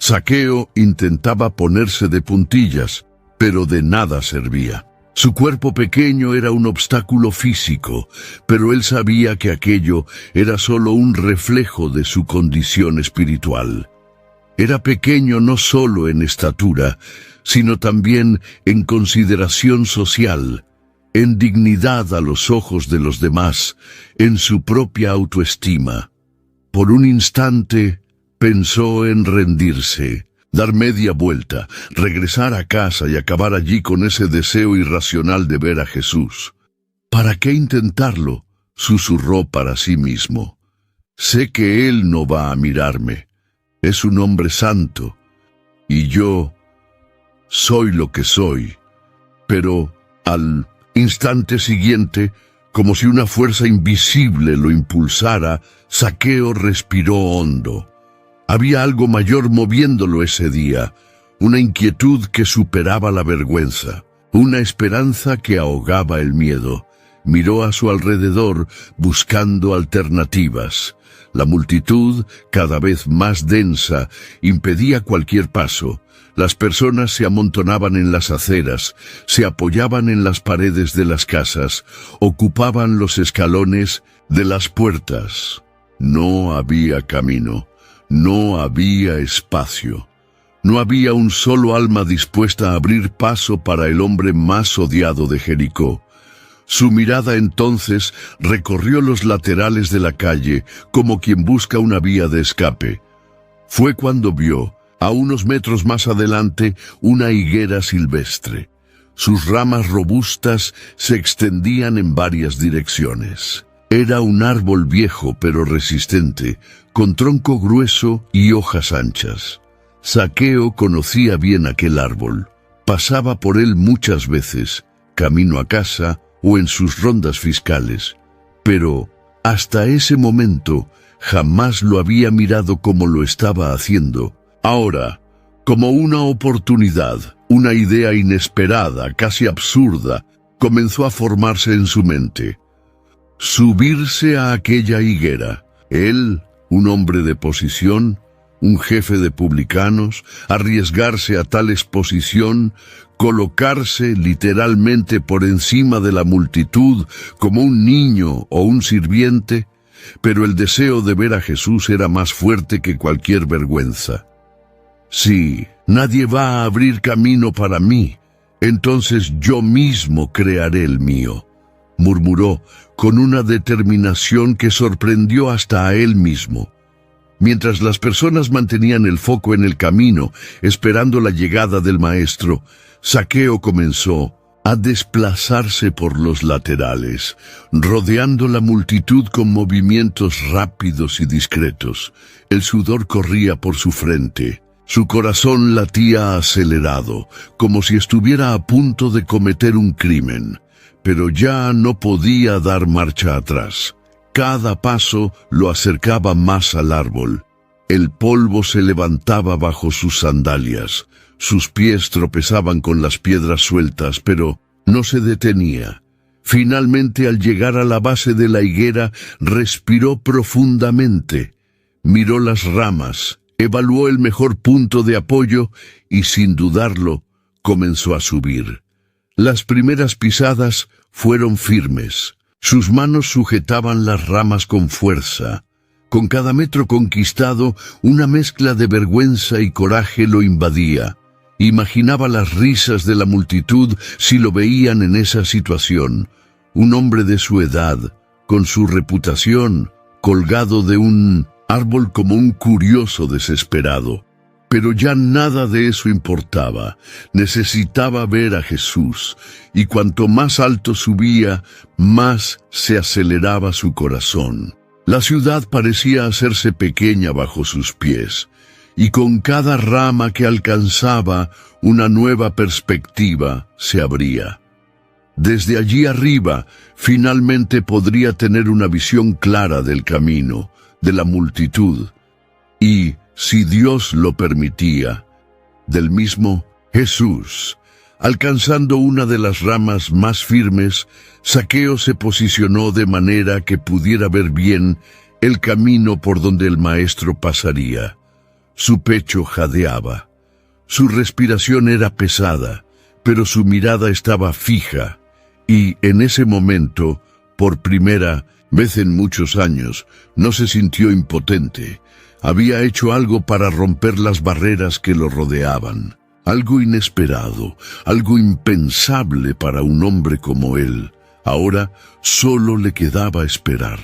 Zaqueo intentaba ponerse de puntillas, pero de nada servía. Su cuerpo pequeño era un obstáculo físico, pero él sabía que aquello era solo un reflejo de su condición espiritual. Era pequeño no solo en estatura, sino también en consideración social, en dignidad a los ojos de los demás, en su propia autoestima. Por un instante pensó en rendirse, dar media vuelta, regresar a casa y acabar allí con ese deseo irracional de ver a Jesús. ¿Para qué intentarlo?, susurró para sí mismo. Sé que Él no va a mirarme. Es un hombre santo, y yo soy lo que soy. Pero al instante siguiente, como si una fuerza invisible lo impulsara, Zaqueo respiró hondo. Había algo mayor moviéndolo ese día, una inquietud que superaba la vergüenza, una esperanza que ahogaba el miedo. Miró a su alrededor buscando alternativas. La multitud, cada vez más densa, impedía cualquier paso. Las personas se amontonaban en las aceras, se apoyaban en las paredes de las casas, ocupaban los escalones de las puertas. No había camino, no había espacio. No había un solo alma dispuesta a abrir paso para el hombre más odiado de Jericó. Su mirada entonces recorrió los laterales de la calle como quien busca una vía de escape. Fue cuando vio, a unos metros más adelante, una higuera silvestre. Sus ramas robustas se extendían en varias direcciones. Era un árbol viejo pero resistente, con tronco grueso y hojas anchas. Zaqueo conocía bien aquel árbol. Pasaba por él muchas veces, camino a casa o en sus rondas fiscales, pero hasta ese momento jamás lo había mirado como lo estaba haciendo. Ahora, como una oportunidad, una idea inesperada, casi absurda, comenzó a formarse en su mente. Subirse a aquella higuera, él, un hombre de posición, un jefe de publicanos, arriesgarse a tal exposición, colocarse literalmente por encima de la multitud como un niño o un sirviente, pero el deseo de ver a Jesús era más fuerte que cualquier vergüenza. Sí, nadie va a abrir camino para mí, entonces yo mismo crearé el mío, murmuró con una determinación que sorprendió hasta a él mismo. Mientras las personas mantenían el foco en el camino, esperando la llegada del maestro, Zaqueo comenzó a desplazarse por los laterales, rodeando la multitud con movimientos rápidos y discretos. El sudor corría por su frente. Su corazón latía acelerado, como si estuviera a punto de cometer un crimen, pero ya no podía dar marcha atrás. Cada paso lo acercaba más al árbol. El polvo se levantaba bajo sus sandalias. Sus pies tropezaban con las piedras sueltas, pero no se detenía. Finalmente, al llegar a la base de la higuera, respiró profundamente. Miró las ramas, evaluó el mejor punto de apoyo y, sin dudarlo, comenzó a subir. Las primeras pisadas fueron firmes. Sus manos sujetaban las ramas con fuerza. Con cada metro conquistado, una mezcla de vergüenza y coraje lo invadía. Imaginaba las risas de la multitud si lo veían en esa situación. Un hombre de su edad, con su reputación, colgado de un árbol como un curioso desesperado. Pero ya nada de eso importaba. Necesitaba ver a Jesús, y cuanto más alto subía, más se aceleraba su corazón. La ciudad parecía hacerse pequeña bajo sus pies, y con cada rama que alcanzaba, una nueva perspectiva se abría. Desde allí arriba, finalmente podría tener una visión clara del camino, de la multitud, y, si Dios lo permitía, del mismo Jesús. Alcanzando una de las ramas más firmes, Zaqueo se posicionó de manera que pudiera ver bien el camino por donde el maestro pasaría. Su pecho jadeaba. Su respiración era pesada, pero su mirada estaba fija, y en ese momento, por primera vez en muchos años, no se sintió impotente. Había hecho algo para romper las barreras que lo rodeaban. Algo inesperado, algo impensable para un hombre como él. Ahora solo le quedaba esperar.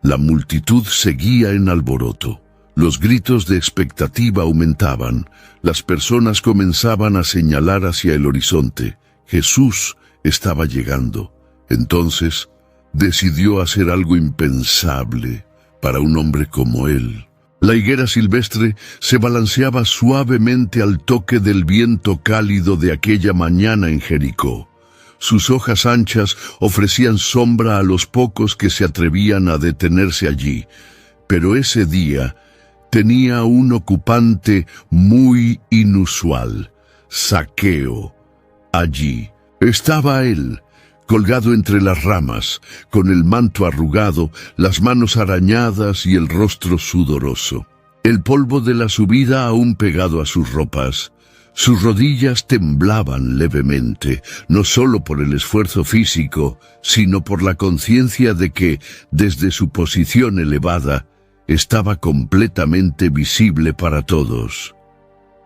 La multitud seguía en alboroto. Los gritos de expectativa aumentaban. Las personas comenzaban a señalar hacia el horizonte. Jesús estaba llegando. Entonces, decidió hacer algo impensable para un hombre como él. La higuera silvestre se balanceaba suavemente al toque del viento cálido de aquella mañana en Jericó. Sus hojas anchas ofrecían sombra a los pocos que se atrevían a detenerse allí. Pero ese día tenía un ocupante muy inusual: Zaqueo. Allí estaba él, colgado entre las ramas, con el manto arrugado, las manos arañadas y el rostro sudoroso. El polvo de la subida aún pegado a sus ropas. Sus rodillas temblaban levemente, no solo por el esfuerzo físico, sino por la conciencia de que, desde su posición elevada, estaba completamente visible para todos.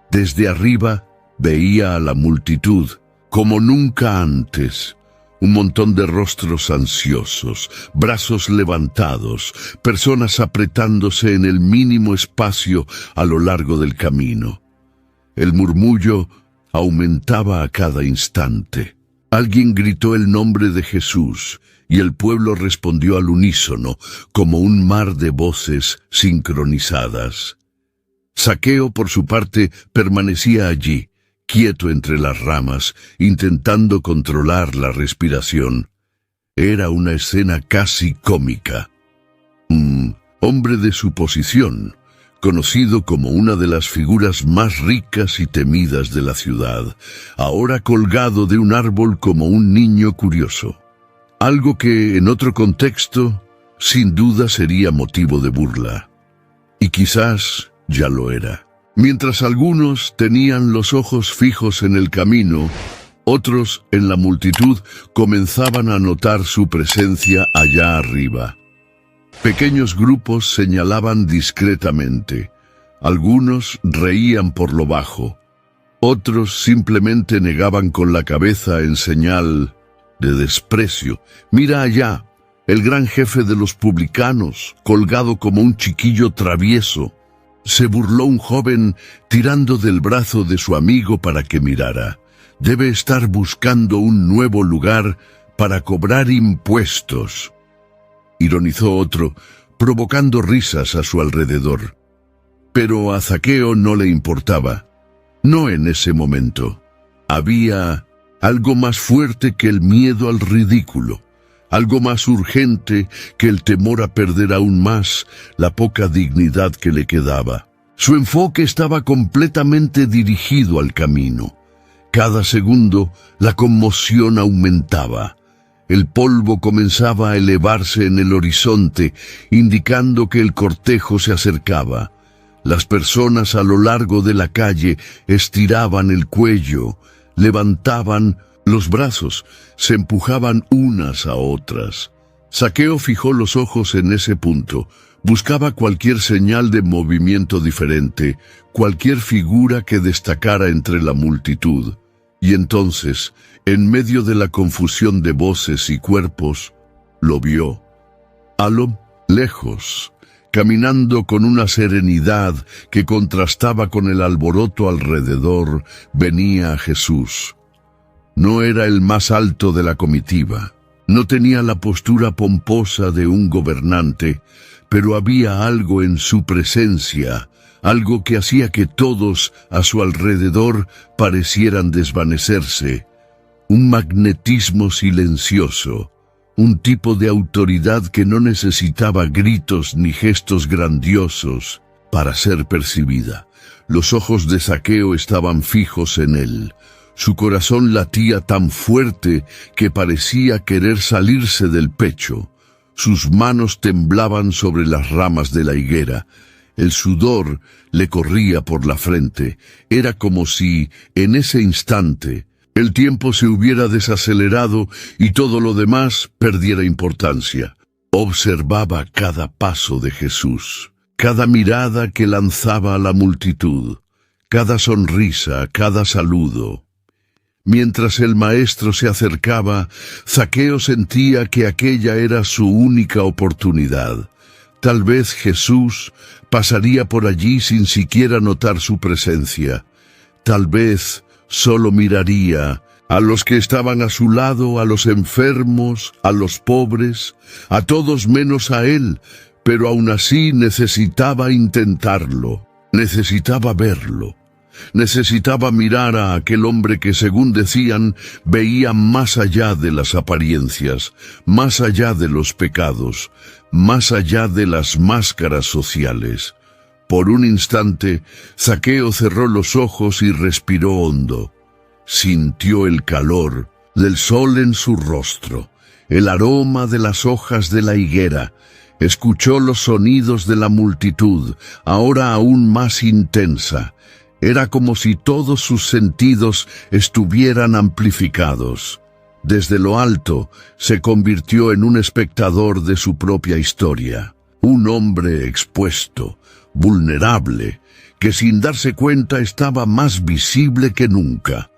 Desde arriba veía a la multitud, como nunca antes. Un montón de rostros ansiosos, brazos levantados, personas apretándose en el mínimo espacio a lo largo del camino. El murmullo aumentaba a cada instante. Alguien gritó el nombre de Jesús, y el pueblo respondió al unísono, como un mar de voces sincronizadas. Zaqueo, por su parte, permanecía allí, quieto entre las ramas, intentando controlar la respiración. Era una escena casi cómica. Un hombre de su posición, conocido como una de las figuras más ricas y temidas de la ciudad, ahora colgado de un árbol como un niño curioso. Algo que, en otro contexto, sin duda sería motivo de burla. Y quizás ya lo era. Mientras algunos tenían los ojos fijos en el camino, otros en la multitud comenzaban a notar su presencia allá arriba. Pequeños grupos señalaban discretamente. Algunos reían por lo bajo. Otros simplemente negaban con la cabeza en señal de desprecio. «Mira allá, el gran jefe de los publicanos, colgado como un chiquillo travieso», se burló un joven tirando del brazo de su amigo para que mirara. «Debe estar buscando un nuevo lugar para cobrar impuestos», ironizó otro, provocando risas a su alrededor. Pero a Zaqueo no le importaba. No en ese momento. Había algo más fuerte que el miedo al ridículo. Algo más urgente que el temor a perder aún más la poca dignidad que le quedaba. Su enfoque estaba completamente dirigido al camino. Cada segundo la conmoción aumentaba. El polvo comenzaba a elevarse en el horizonte, indicando que el cortejo se acercaba. Las personas a lo largo de la calle estiraban el cuello, levantaban los brazos, se empujaban unas a otras. Zaqueo fijó los ojos en ese punto. Buscaba cualquier señal de movimiento diferente, cualquier figura que destacara entre la multitud. Y entonces, en medio de la confusión de voces y cuerpos, lo vio. A lo lejos, caminando con una serenidad que contrastaba con el alboroto alrededor, venía Jesús. No era el más alto de la comitiva, no tenía la postura pomposa de un gobernante, pero había algo en su presencia, algo que hacía que todos a su alrededor parecieran desvanecerse. un magnetismo silencioso, un tipo de autoridad que no necesitaba gritos ni gestos grandiosos para ser percibida. Los ojos de Zaqueo estaban fijos en él. Su corazón latía tan fuerte que parecía querer salirse del pecho. Sus manos temblaban sobre las ramas de la higuera. El sudor le corría por la frente. Era como si, en ese instante, el tiempo se hubiera desacelerado y todo lo demás perdiera importancia. Observaba cada paso de Jesús, cada mirada que lanzaba a la multitud, cada sonrisa, cada saludo. Mientras el maestro se acercaba, Zaqueo sentía que aquella era su única oportunidad. Tal vez Jesús pasaría por allí sin siquiera notar su presencia. Tal vez solo miraría a los que estaban a su lado, a los enfermos, a los pobres, a todos menos a él, pero aún así necesitaba intentarlo, necesitaba verlo. Necesitaba mirar a aquel hombre que, según decían, veía más allá de las apariencias, más allá de los pecados, más allá de las máscaras sociales. Por un instante, Zaqueo cerró los ojos y respiró hondo. Sintió el calor del sol en su rostro, el aroma de las hojas de la higuera. Escuchó los sonidos de la multitud, ahora aún más intensa. Era como si todos sus sentidos estuvieran amplificados. Desde lo alto se convirtió en un espectador de su propia historia, un hombre expuesto, vulnerable, que sin darse cuenta estaba más visible que nunca.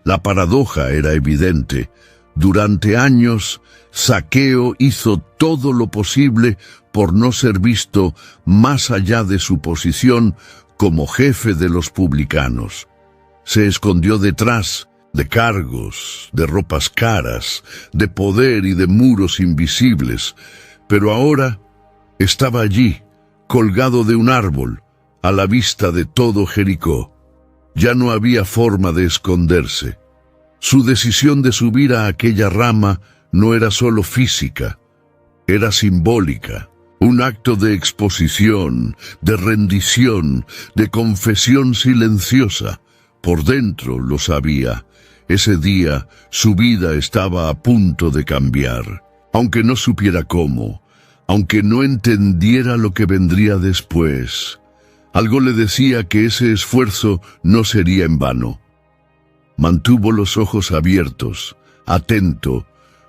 La paradoja era evidente. Durante años, Zaqueo hizo todo lo posible por no ser visto más allá de su posición como jefe de los publicanos. Se escondió detrás de cargos, de ropas caras, de poder y de muros invisibles, pero ahora estaba allí, colgado de un árbol, a la vista de todo Jericó. Ya no había forma de esconderse. Su decisión de subir a aquella rama no era solo física, era simbólica. Un acto de exposición, de rendición, de confesión silenciosa. Por dentro lo sabía. Ese día su vida estaba a punto de cambiar. Aunque no supiera cómo, aunque no entendiera lo que vendría después, algo le decía que ese esfuerzo no sería en vano. Mantuvo los ojos abiertos, atento,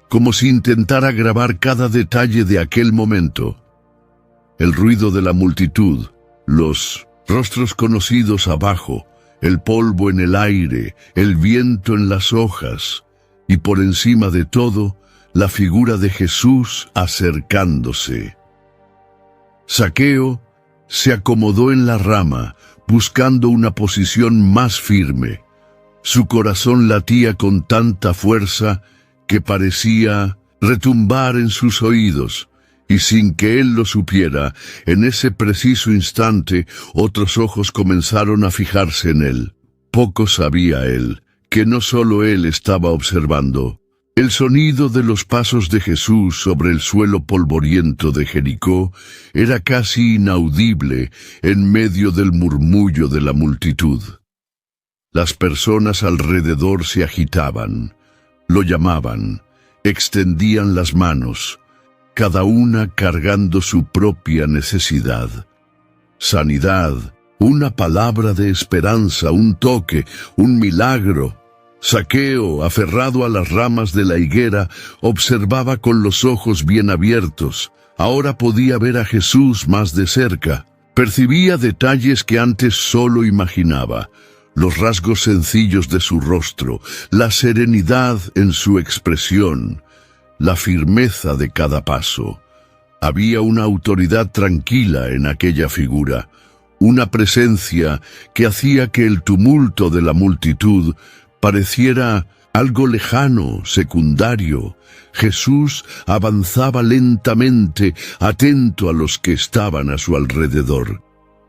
como si intentara grabar cada detalle de aquel momento. El ruido de la multitud, los rostros conocidos abajo, el polvo en el aire, el viento en las hojas, y por encima de todo, la figura de Jesús acercándose. Zaqueo se acomodó en la rama, buscando una posición más firme. Su corazón latía con tanta fuerza que parecía retumbar en sus oídos. Y sin que él lo supiera, en ese preciso instante, otros ojos comenzaron a fijarse en él. Poco sabía él, que no solo él estaba observando. El sonido de los pasos de Jesús sobre el suelo polvoriento de Jericó era casi inaudible en medio del murmullo de la multitud. Las personas alrededor se agitaban, lo llamaban, extendían las manos, cada una cargando su propia necesidad. Sanidad, una palabra de esperanza, un toque, un milagro. Zaqueo, aferrado a las ramas de la higuera, observaba con los ojos bien abiertos. Ahora podía ver a Jesús más de cerca. Percibía detalles que antes solo imaginaba. Los rasgos sencillos de su rostro, la serenidad en su expresión, la firmeza de cada paso. Había una autoridad tranquila en aquella figura, una presencia que hacía que el tumulto de la multitud pareciera algo lejano, secundario. Jesús avanzaba lentamente, atento a los que estaban a su alrededor.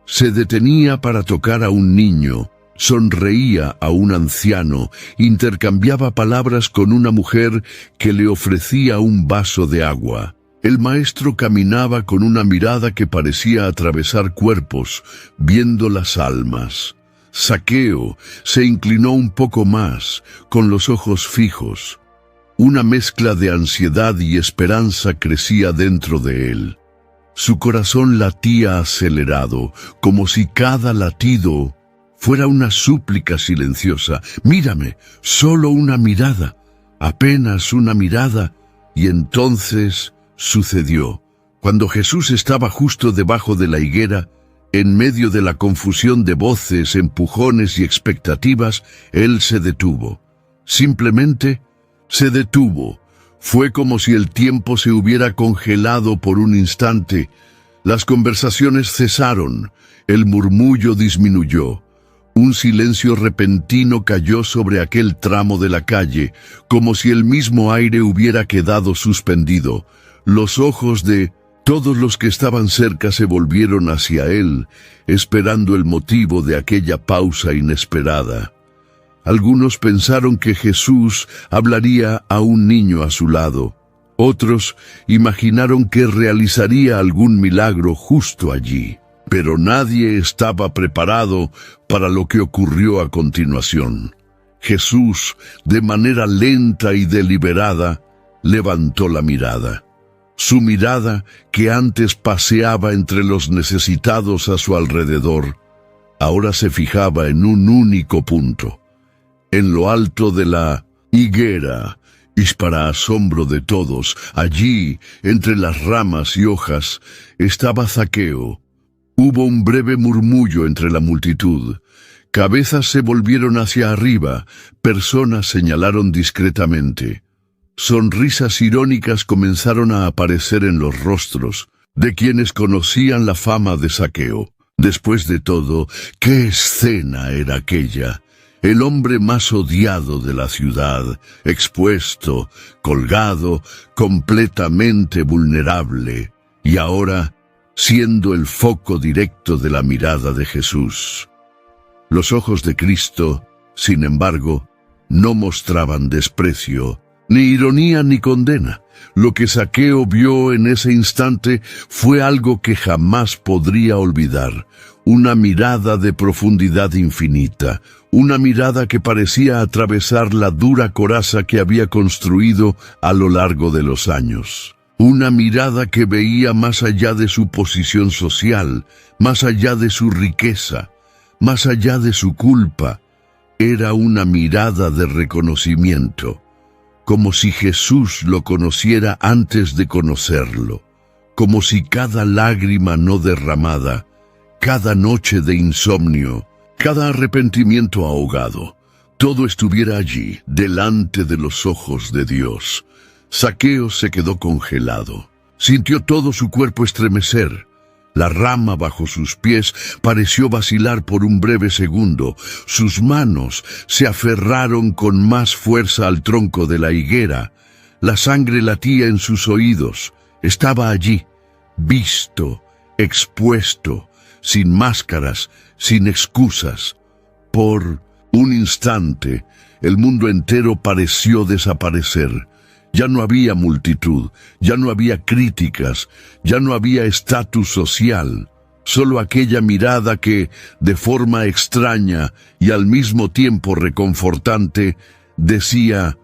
Se detenía para tocar a un niño, sonreía a un anciano, intercambiaba palabras con una mujer que le ofrecía un vaso de agua. El maestro caminaba con una mirada que parecía atravesar cuerpos, viendo las almas. Zaqueo se inclinó un poco más, con los ojos fijos. Una mezcla de ansiedad y esperanza crecía dentro de él. Su corazón latía acelerado, como si cada latido fuera una súplica silenciosa. «Mírame, solo una mirada, apenas una mirada». Y entonces sucedió. Cuando Jesús estaba justo debajo de la higuera, en medio de la confusión de voces, empujones y expectativas, él se detuvo. Simplemente se detuvo. Fue como si el tiempo se hubiera congelado por un instante. Las conversaciones cesaron, el murmullo disminuyó. Un silencio repentino cayó sobre aquel tramo de la calle, como si el mismo aire hubiera quedado suspendido. Los ojos de todos los que estaban cerca se volvieron hacia él, esperando el motivo de aquella pausa inesperada. Algunos pensaron que Jesús hablaría a un niño a su lado. Otros imaginaron que realizaría algún milagro justo allí. Pero nadie estaba preparado para lo que ocurrió a continuación. Jesús, de manera lenta y deliberada, levantó la mirada. Su mirada, que antes paseaba entre los necesitados a su alrededor, ahora se fijaba en un único punto. En lo alto de la higuera, y para asombro de todos, allí, entre las ramas y hojas, estaba Zaqueo. Hubo un breve murmullo entre la multitud. Cabezas se volvieron hacia arriba, personas señalaron discretamente. Sonrisas irónicas comenzaron a aparecer en los rostros de quienes conocían la fama de Zaqueo. Después de todo, ¿qué escena era aquella? El hombre más odiado de la ciudad, expuesto, colgado, completamente vulnerable, y ahora siendo el foco directo de la mirada de Jesús. Los ojos de Cristo, sin embargo, no mostraban desprecio, ni ironía ni condena. Lo que Zaqueo vio en ese instante fue algo que jamás podría olvidar, una mirada de profundidad infinita, una mirada que parecía atravesar la dura coraza que había construido a lo largo de los años. Una mirada que veía más allá de su posición social, más allá de su riqueza, más allá de su culpa. Era una mirada de reconocimiento, como si Jesús lo conociera antes de conocerlo, como si cada lágrima no derramada, cada noche de insomnio, cada arrepentimiento ahogado, todo estuviera allí, delante de los ojos de Dios. Zaqueo se quedó congelado. Sintió todo su cuerpo estremecer. La rama bajo sus pies pareció vacilar por un breve segundo. Sus manos se aferraron con más fuerza al tronco de la higuera. La sangre latía en sus oídos. Estaba allí, visto, expuesto, sin máscaras, sin excusas. Por un instante, el mundo entero pareció desaparecer. Ya no había multitud, ya no había críticas, ya no había estatus social, solo aquella mirada que, de forma extraña y al mismo tiempo reconfortante, decía: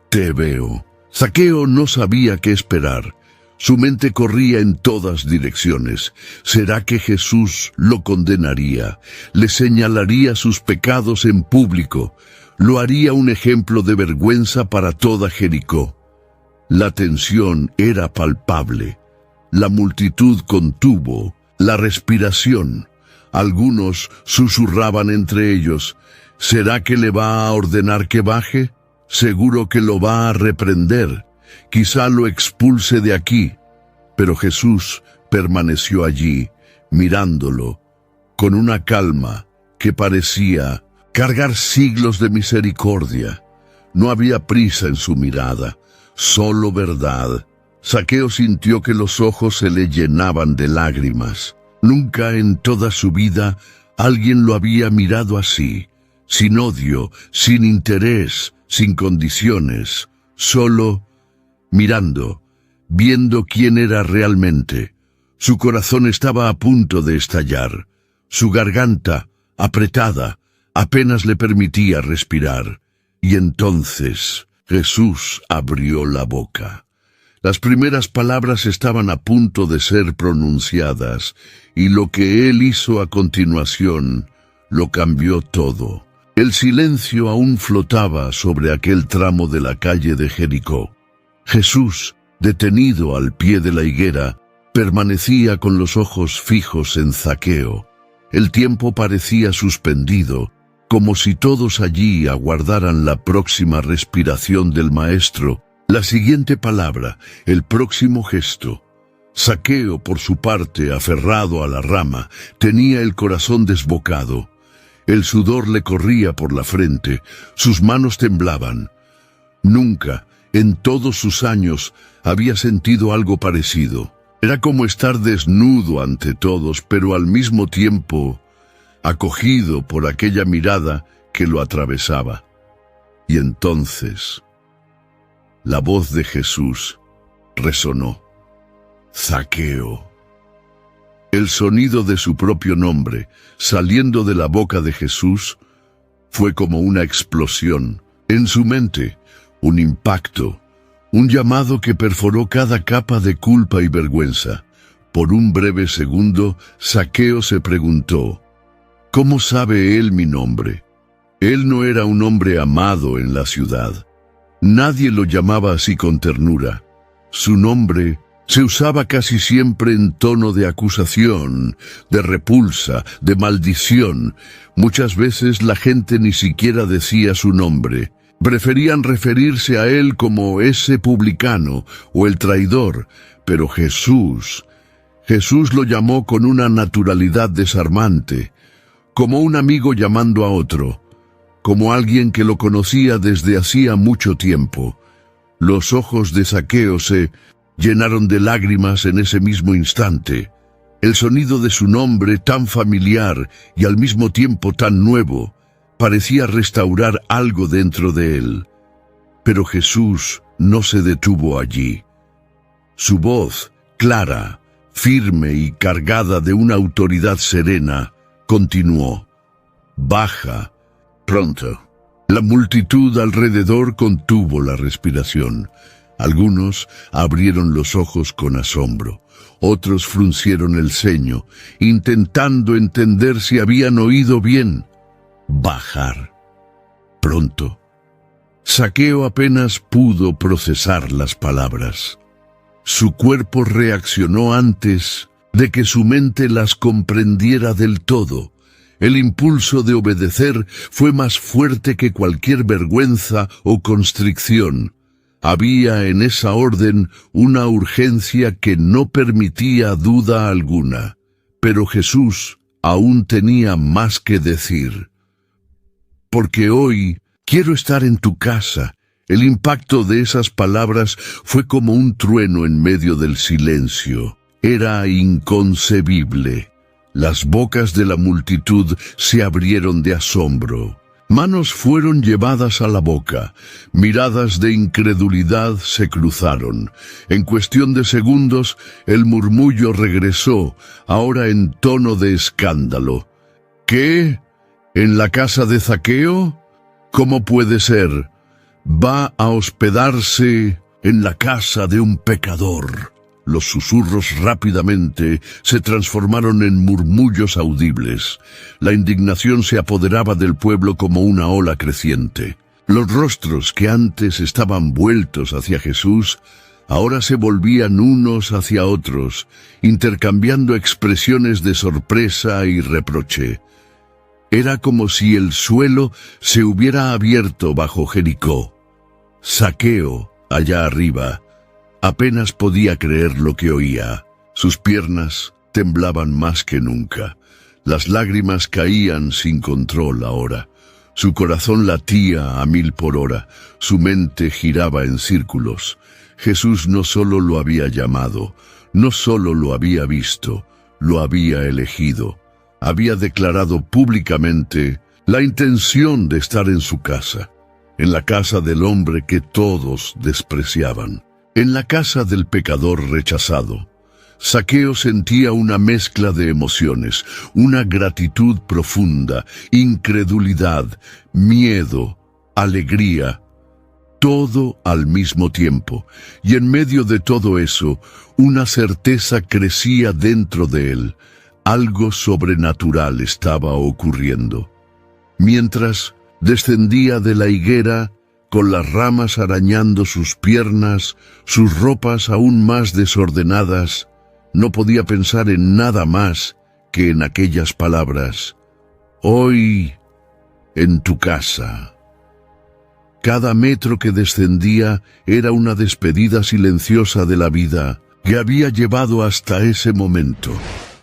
«Te veo». Zaqueo no sabía qué esperar. Su mente corría en todas direcciones. ¿Será que Jesús lo condenaría? ¿Le señalaría sus pecados en público? ¿Lo haría un ejemplo de vergüenza para toda Jericó? La tensión era palpable. La multitud contuvo la respiración. Algunos susurraban entre ellos: ¿será que le va a ordenar que baje? Seguro que lo va a reprender. Quizá lo expulse de aquí. Pero Jesús permaneció allí, mirándolo, con una calma que parecía cargar siglos de misericordia. No había prisa en su mirada, solo verdad. Zaqueo sintió que los ojos se le llenaban de lágrimas. Nunca en toda su vida alguien lo había mirado así. sin odio, sin interés, sin condiciones, solo mirando, viendo quién era realmente. Su corazón estaba a punto de estallar. Su garganta, apretada, apenas le permitía respirar. Y entonces Jesús abrió la boca. Las primeras palabras estaban a punto de ser pronunciadas, y lo que él hizo a continuación lo cambió todo. El silencio aún flotaba sobre aquel tramo de la calle de Jericó. Jesús, detenido al pie de la higuera, permanecía con los ojos fijos en Zaqueo. El tiempo parecía suspendido, como si todos allí aguardaran la próxima respiración del Maestro, la siguiente palabra, el próximo gesto. Zaqueo, por su parte, aferrado a la rama, tenía el corazón desbocado. El sudor le corría por la frente, sus manos temblaban. Nunca, en todos sus años, había sentido algo parecido. Era como estar desnudo ante todos, pero al mismo tiempo acogido por aquella mirada que lo atravesaba. Y entonces la voz de Jesús resonó. Zaqueo. El sonido de su propio nombre, saliendo de la boca de Jesús, fue como una explosión. En su mente, un impacto, un llamado que perforó cada capa de culpa y vergüenza. Por un breve segundo, Zaqueo se preguntó, ¿cómo sabe él mi nombre? Él no era un hombre amado en la ciudad. Nadie lo llamaba así con ternura. Su nombre se usaba casi siempre en tono de acusación, de repulsa, de maldición. Muchas veces la gente ni siquiera decía su nombre. Preferían referirse a él como ese publicano o el traidor, pero Jesús lo llamó con una naturalidad desarmante, como un amigo llamando a otro, como alguien que lo conocía desde hacía mucho tiempo. Los ojos de Zaqueo se llenaron de lágrimas en ese mismo instante. El sonido de su nombre, tan familiar y al mismo tiempo tan nuevo, parecía restaurar algo dentro de él. Pero Jesús no se detuvo allí. Su voz, clara, firme y cargada de una autoridad serena, continuó. Baja, pronto. La multitud alrededor contuvo la respiración. Algunos abrieron los ojos con asombro. Otros fruncieron el ceño, intentando entender si habían oído bien. Bajar. Pronto. Zaqueo apenas pudo procesar las palabras. Su cuerpo reaccionó antes de que su mente las comprendiera del todo. El impulso de obedecer fue más fuerte que cualquier vergüenza o constricción. Había en esa orden una urgencia que no permitía duda alguna. Pero Jesús aún tenía más que decir. Porque hoy quiero estar en tu casa. El impacto de esas palabras fue como un trueno en medio del silencio. Era inconcebible. Las bocas de la multitud se abrieron de asombro. Manos fueron llevadas a la boca. Miradas de incredulidad se cruzaron. En cuestión de segundos, el murmullo regresó, ahora en tono de escándalo. ¿Qué? ¿En la casa de Zaqueo? ¿Cómo puede ser? Va a hospedarse en la casa de un pecador. Los susurros rápidamente se transformaron en murmullos audibles. La indignación se apoderaba del pueblo como una ola creciente. Los rostros que antes estaban vueltos hacia Jesús, ahora se volvían unos hacia otros, intercambiando expresiones de sorpresa y reproche. Era como si el suelo se hubiera abierto bajo Jericó. Zaqueo, allá arriba, apenas podía creer lo que oía. Sus piernas temblaban más que nunca. Las lágrimas caían sin control ahora. Su corazón latía a 1000 por hora. Su mente giraba en círculos. Jesús no solo lo había llamado, no solo lo había visto, lo había elegido. Había declarado públicamente la intención de estar en su casa, en la casa del hombre que todos despreciaban, en la casa del pecador rechazado. Zaqueo sentía una mezcla de emociones, una gratitud profunda, incredulidad, miedo, alegría, todo al mismo tiempo, y en medio de todo eso, una certeza crecía dentro de él. Algo sobrenatural estaba ocurriendo. Mientras descendía de la higuera, con las ramas arañando sus piernas, sus ropas aún más desordenadas, no podía pensar en nada más que en aquellas palabras: hoy en tu casa. Cada metro que descendía era una despedida silenciosa de la vida que había llevado hasta ese momento.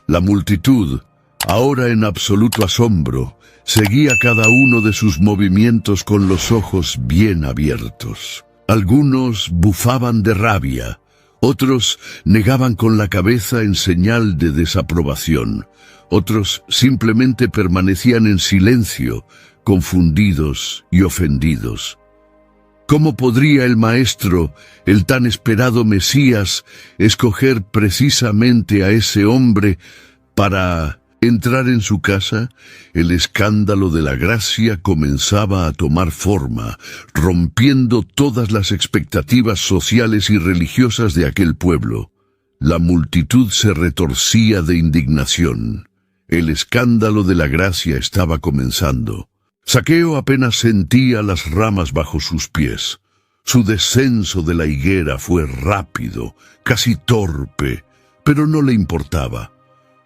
La multitud, ahora en absoluto asombro, seguía cada uno de sus movimientos con los ojos bien abiertos. Algunos bufaban de rabia, otros negaban con la cabeza en señal de desaprobación, otros simplemente permanecían en silencio, confundidos y ofendidos. ¿Cómo podría el Maestro, el tan esperado Mesías, escoger precisamente a ese hombre para entrar en su casa? El escándalo de la gracia comenzaba a tomar forma, rompiendo todas las expectativas sociales y religiosas de aquel pueblo. La multitud se retorcía de indignación. El escándalo de la gracia estaba comenzando. Zaqueo apenas sentía las ramas bajo sus pies. Su descenso de la higuera fue rápido, casi torpe, pero no le importaba.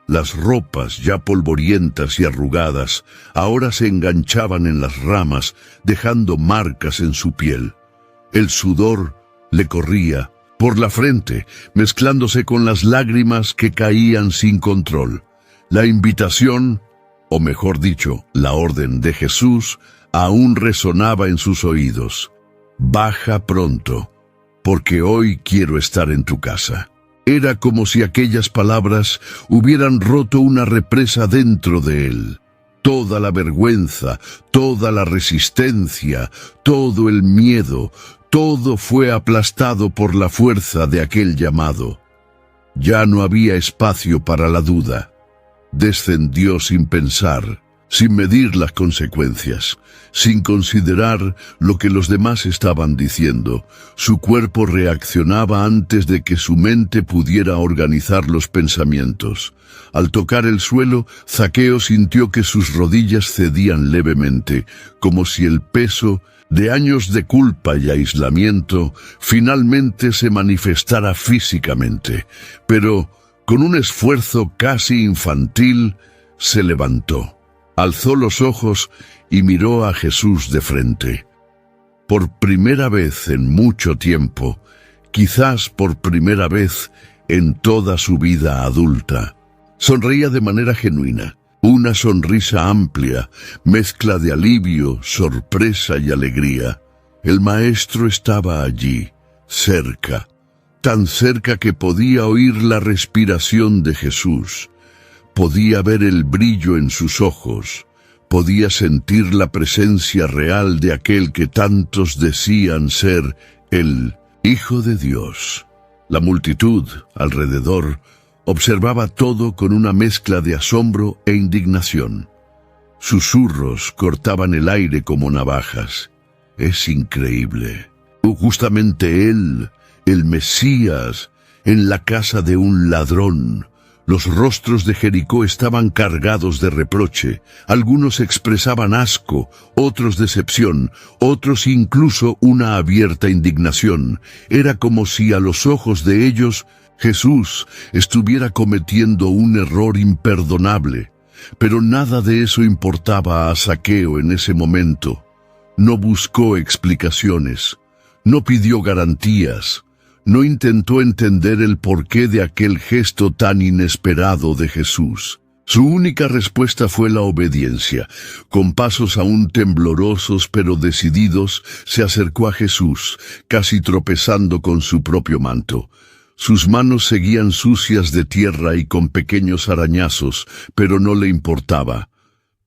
Las ropas, ya polvorientas y arrugadas, ahora se enganchaban en las ramas, dejando marcas en su piel. El sudor le corría por la frente, mezclándose con las lágrimas que caían sin control. La invitación, o mejor dicho, la orden de Jesús, aún resonaba en sus oídos: baja pronto, porque hoy quiero estar en tu casa. Era como si aquellas palabras hubieran roto una represa dentro de él. Toda la vergüenza, toda la resistencia, todo el miedo, todo fue aplastado por la fuerza de aquel llamado. Ya no había espacio para la duda. Descendió sin pensar, sin medir las consecuencias, sin considerar lo que los demás estaban diciendo. Su cuerpo reaccionaba antes de que su mente pudiera organizar los pensamientos. Al tocar el suelo, Zaqueo sintió que sus rodillas cedían levemente, como si el peso de años de culpa y aislamiento finalmente se manifestara físicamente. Pero con un esfuerzo casi infantil, se levantó, alzó los ojos y miró a Jesús de frente. Por primera vez en mucho tiempo, quizás por primera vez en toda su vida adulta, sonreía de manera genuina, una sonrisa amplia, mezcla de alivio, sorpresa y alegría. El Maestro estaba allí, cerca, tan cerca que podía oír la respiración de Jesús, podía ver el brillo en sus ojos, podía sentir la presencia real de aquel que tantos decían ser el Hijo de Dios. La multitud alrededor observaba todo con una mezcla de asombro e indignación. Susurros cortaban el aire como navajas. Es increíble. Justamente él, el Mesías, en la casa de un ladrón. Los rostros de Jericó estaban cargados de reproche. Algunos expresaban asco, otros decepción, otros incluso una abierta indignación. Era como si a los ojos de ellos Jesús estuviera cometiendo un error imperdonable. Pero nada de eso importaba a Zaqueo en ese momento. No buscó explicaciones, no pidió garantías, no intentó entender el porqué de aquel gesto tan inesperado de Jesús. Su única respuesta fue la obediencia. Con pasos aún temblorosos pero decididos, se acercó a Jesús, casi tropezando con su propio manto. Sus manos seguían sucias de tierra y con pequeños arañazos, pero no le importaba.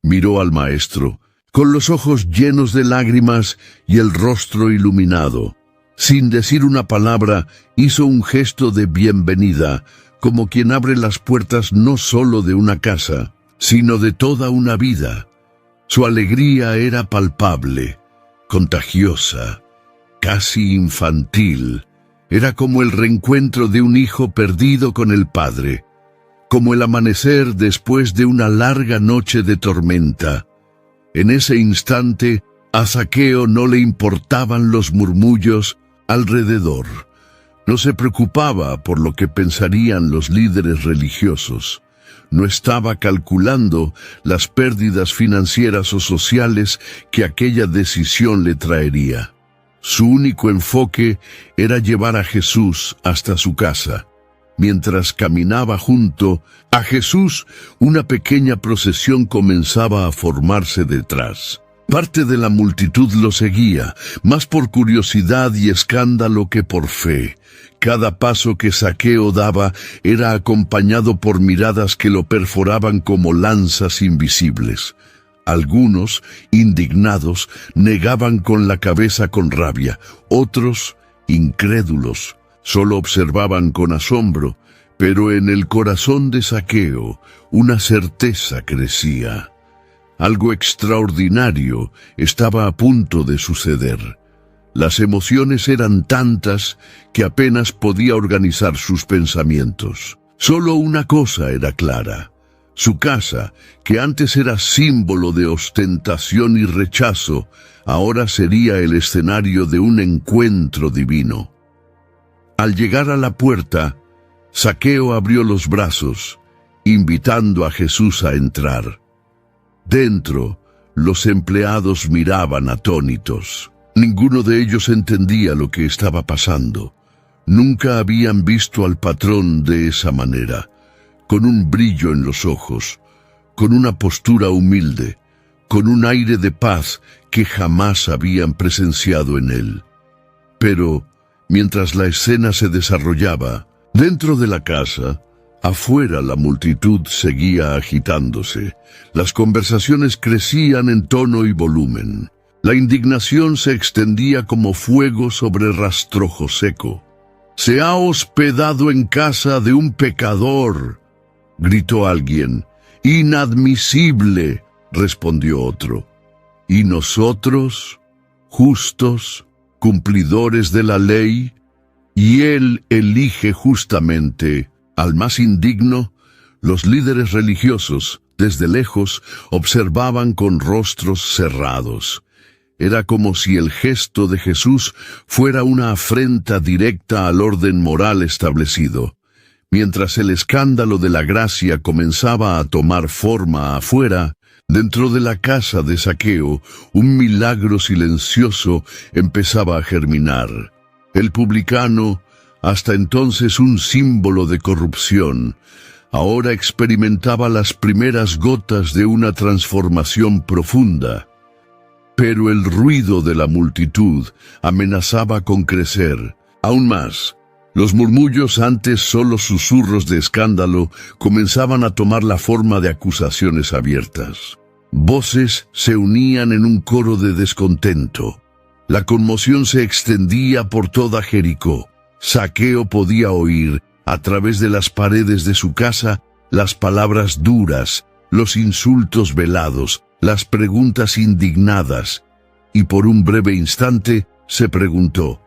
Miró al Maestro, con los ojos llenos de lágrimas y el rostro iluminado. Sin decir una palabra, hizo un gesto de bienvenida, como quien abre las puertas no solo de una casa, sino de toda una vida. Su alegría era palpable, contagiosa, casi infantil. Era como el reencuentro de un hijo perdido con el padre, como el amanecer después de una larga noche de tormenta. En ese instante, a Zaqueo no le importaban los murmullos alrededor. No se preocupaba por lo que pensarían los líderes religiosos. No estaba calculando las pérdidas financieras o sociales que aquella decisión le traería. Su único enfoque era llevar a Jesús hasta su casa. Mientras caminaba junto a Jesús, una pequeña procesión comenzaba a formarse detrás. Parte de la multitud lo seguía, más por curiosidad y escándalo que por fe. Cada paso que Zaqueo daba era acompañado por miradas que lo perforaban como lanzas invisibles. Algunos, indignados, negaban con la cabeza con rabia. Otros, incrédulos, solo observaban con asombro, pero en el corazón de Zaqueo una certeza crecía. Algo extraordinario estaba a punto de suceder. Las emociones eran tantas que apenas podía organizar sus pensamientos. Solo una cosa era clara. Su casa, que antes era símbolo de ostentación y rechazo, ahora sería el escenario de un encuentro divino. Al llegar a la puerta, Zaqueo abrió los brazos, invitando a Jesús a entrar. Dentro, los empleados miraban atónitos. Ninguno de ellos entendía lo que estaba pasando. Nunca habían visto al patrón de esa manera, con un brillo en los ojos, con una postura humilde, con un aire de paz que jamás habían presenciado en él. Pero, mientras la escena se desarrollaba, dentro de la casa, afuera la multitud seguía agitándose. Las conversaciones crecían en tono y volumen. La indignación se extendía como fuego sobre rastrojo seco. «Se ha hospedado en casa de un pecador», gritó alguien. «Inadmisible», respondió otro. «¿Y nosotros, justos, cumplidores de la ley?» Y él elige justamente al más indigno. Los líderes religiosos, desde lejos, observaban con rostros cerrados. Era como si el gesto de Jesús fuera una afrenta directa al orden moral establecido. Mientras el escándalo de la gracia comenzaba a tomar forma afuera, dentro de la casa de Zaqueo, un milagro silencioso empezaba a germinar. El publicano, hasta entonces un símbolo de corrupción, ahora experimentaba las primeras gotas de una transformación profunda. Pero el ruido de la multitud amenazaba con crecer. Aún más, los murmullos, antes solo susurros de escándalo, comenzaban a tomar la forma de acusaciones abiertas. Voces se unían en un coro de descontento. La conmoción se extendía por toda Jericó. Zaqueo podía oír, a través de las paredes de su casa, las palabras duras, los insultos velados, las preguntas indignadas, y por un breve instante se preguntó: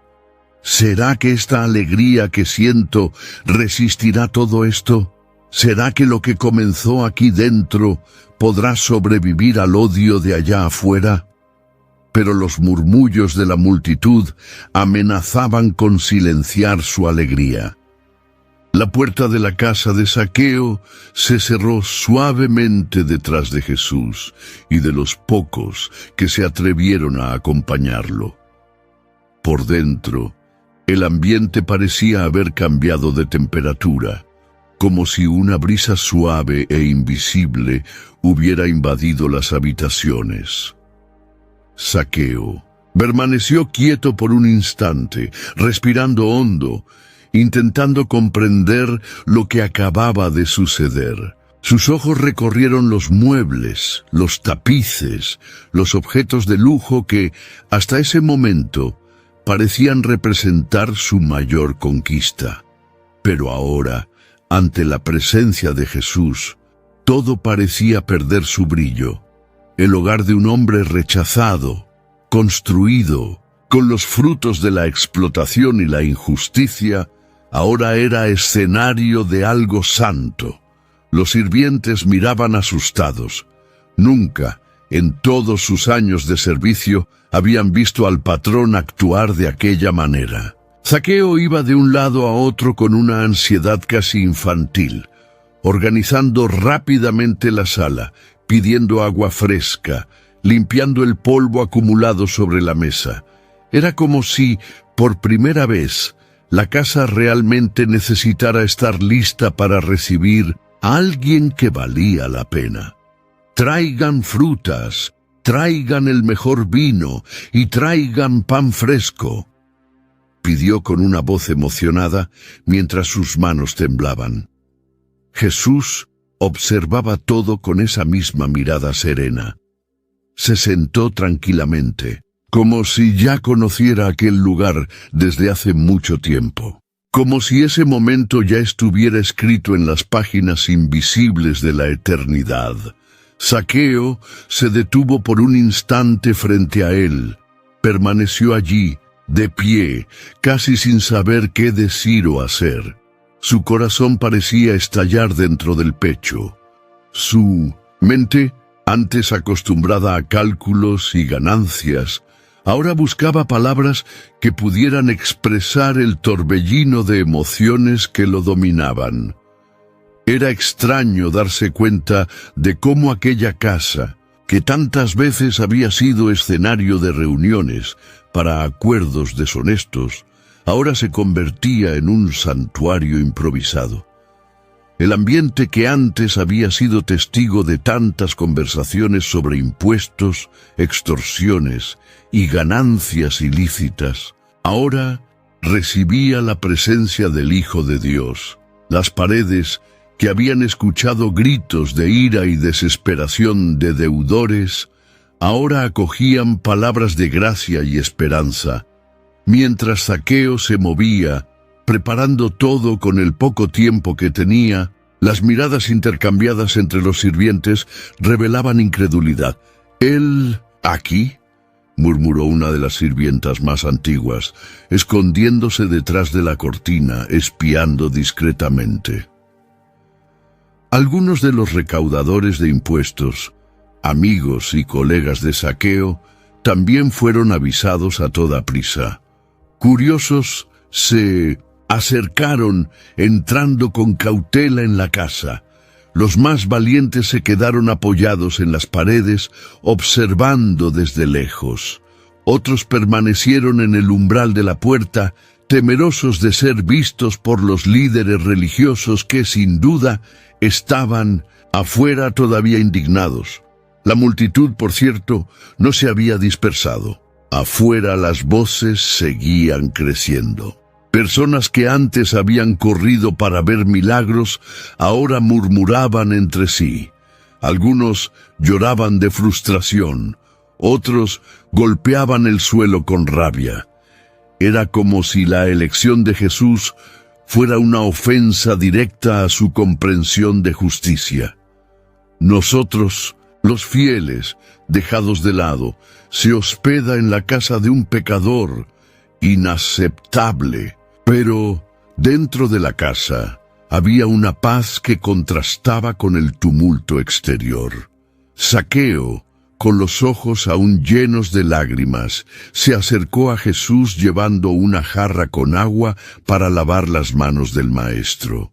¿será que esta alegría que siento resistirá todo esto? ¿Será que lo que comenzó aquí dentro podrá sobrevivir al odio de allá afuera? Pero los murmullos de la multitud amenazaban con silenciar su alegría. La puerta de la casa de Zaqueo se cerró suavemente detrás de Jesús y de los pocos que se atrevieron a acompañarlo. Por dentro, el ambiente parecía haber cambiado de temperatura, como si una brisa suave e invisible hubiera invadido las habitaciones. Zaqueo permaneció quieto por un instante, respirando hondo, intentando comprender lo que acababa de suceder. Sus ojos recorrieron los muebles, los tapices, los objetos de lujo que, hasta ese momento, parecían representar su mayor conquista. Pero ahora, ante la presencia de Jesús, todo parecía perder su brillo. El hogar de un hombre rechazado, construido, con los frutos de la explotación y la injusticia, ahora era escenario de algo santo. Los sirvientes miraban asustados. Nunca, en todos sus años de servicio, habían visto al patrón actuar de aquella manera. Zaqueo iba de un lado a otro con una ansiedad casi infantil, organizando rápidamente la sala, pidiendo agua fresca, limpiando el polvo acumulado sobre la mesa. Era como si, por primera vez, la casa realmente necesitara estar lista para recibir a alguien que valía la pena. Traigan frutas, traigan el mejor vino y traigan pan fresco, pidió con una voz emocionada mientras sus manos temblaban. Jesús observaba todo con esa misma mirada serena. Se sentó tranquilamente, como si ya conociera aquel lugar desde hace mucho tiempo. Como si ese momento ya estuviera escrito en las páginas invisibles de la eternidad. Zaqueo se detuvo por un instante frente a él. Permaneció allí, de pie, casi sin saber qué decir o hacer. Su corazón parecía estallar dentro del pecho. Su mente, antes acostumbrada a cálculos y ganancias, ahora buscaba palabras que pudieran expresar el torbellino de emociones que lo dominaban. Era extraño darse cuenta de cómo aquella casa, que tantas veces había sido escenario de reuniones para acuerdos deshonestos, ahora se convertía en un santuario improvisado. El ambiente que antes había sido testigo de tantas conversaciones sobre impuestos, extorsiones y ganancias ilícitas, ahora recibía la presencia del Hijo de Dios. Las paredes, que habían escuchado gritos de ira y desesperación de deudores, ahora acogían palabras de gracia y esperanza, mientras Zaqueo se movía, preparando todo con el poco tiempo que tenía. Las miradas intercambiadas entre los sirvientes revelaban incredulidad. «¿Él aquí?», murmuró una de las sirvientas más antiguas, escondiéndose detrás de la cortina, espiando discretamente. Algunos de los recaudadores de impuestos, amigos y colegas de Zaqueo, también fueron avisados a toda prisa. Curiosos, se acercaron entrando con cautela en la casa. Los más valientes se quedaron apoyados en las paredes, observando desde lejos. Otros permanecieron en el umbral de la puerta, temerosos de ser vistos por los líderes religiosos que, sin duda, estaban afuera todavía indignados. La multitud, por cierto, no se había dispersado. Afuera las voces seguían creciendo. Personas que antes habían corrido para ver milagros, ahora murmuraban entre sí. Algunos lloraban de frustración, otros golpeaban el suelo con rabia. Era como si la elección de Jesús fuera una ofensa directa a su comprensión de justicia. Nosotros, los fieles, dejados de lado, se hospeda en la casa de un pecador, inaceptable. Pero dentro de la casa había una paz que contrastaba con el tumulto exterior. Zaqueo, con los ojos aún llenos de lágrimas, se acercó a Jesús llevando una jarra con agua para lavar las manos del Maestro.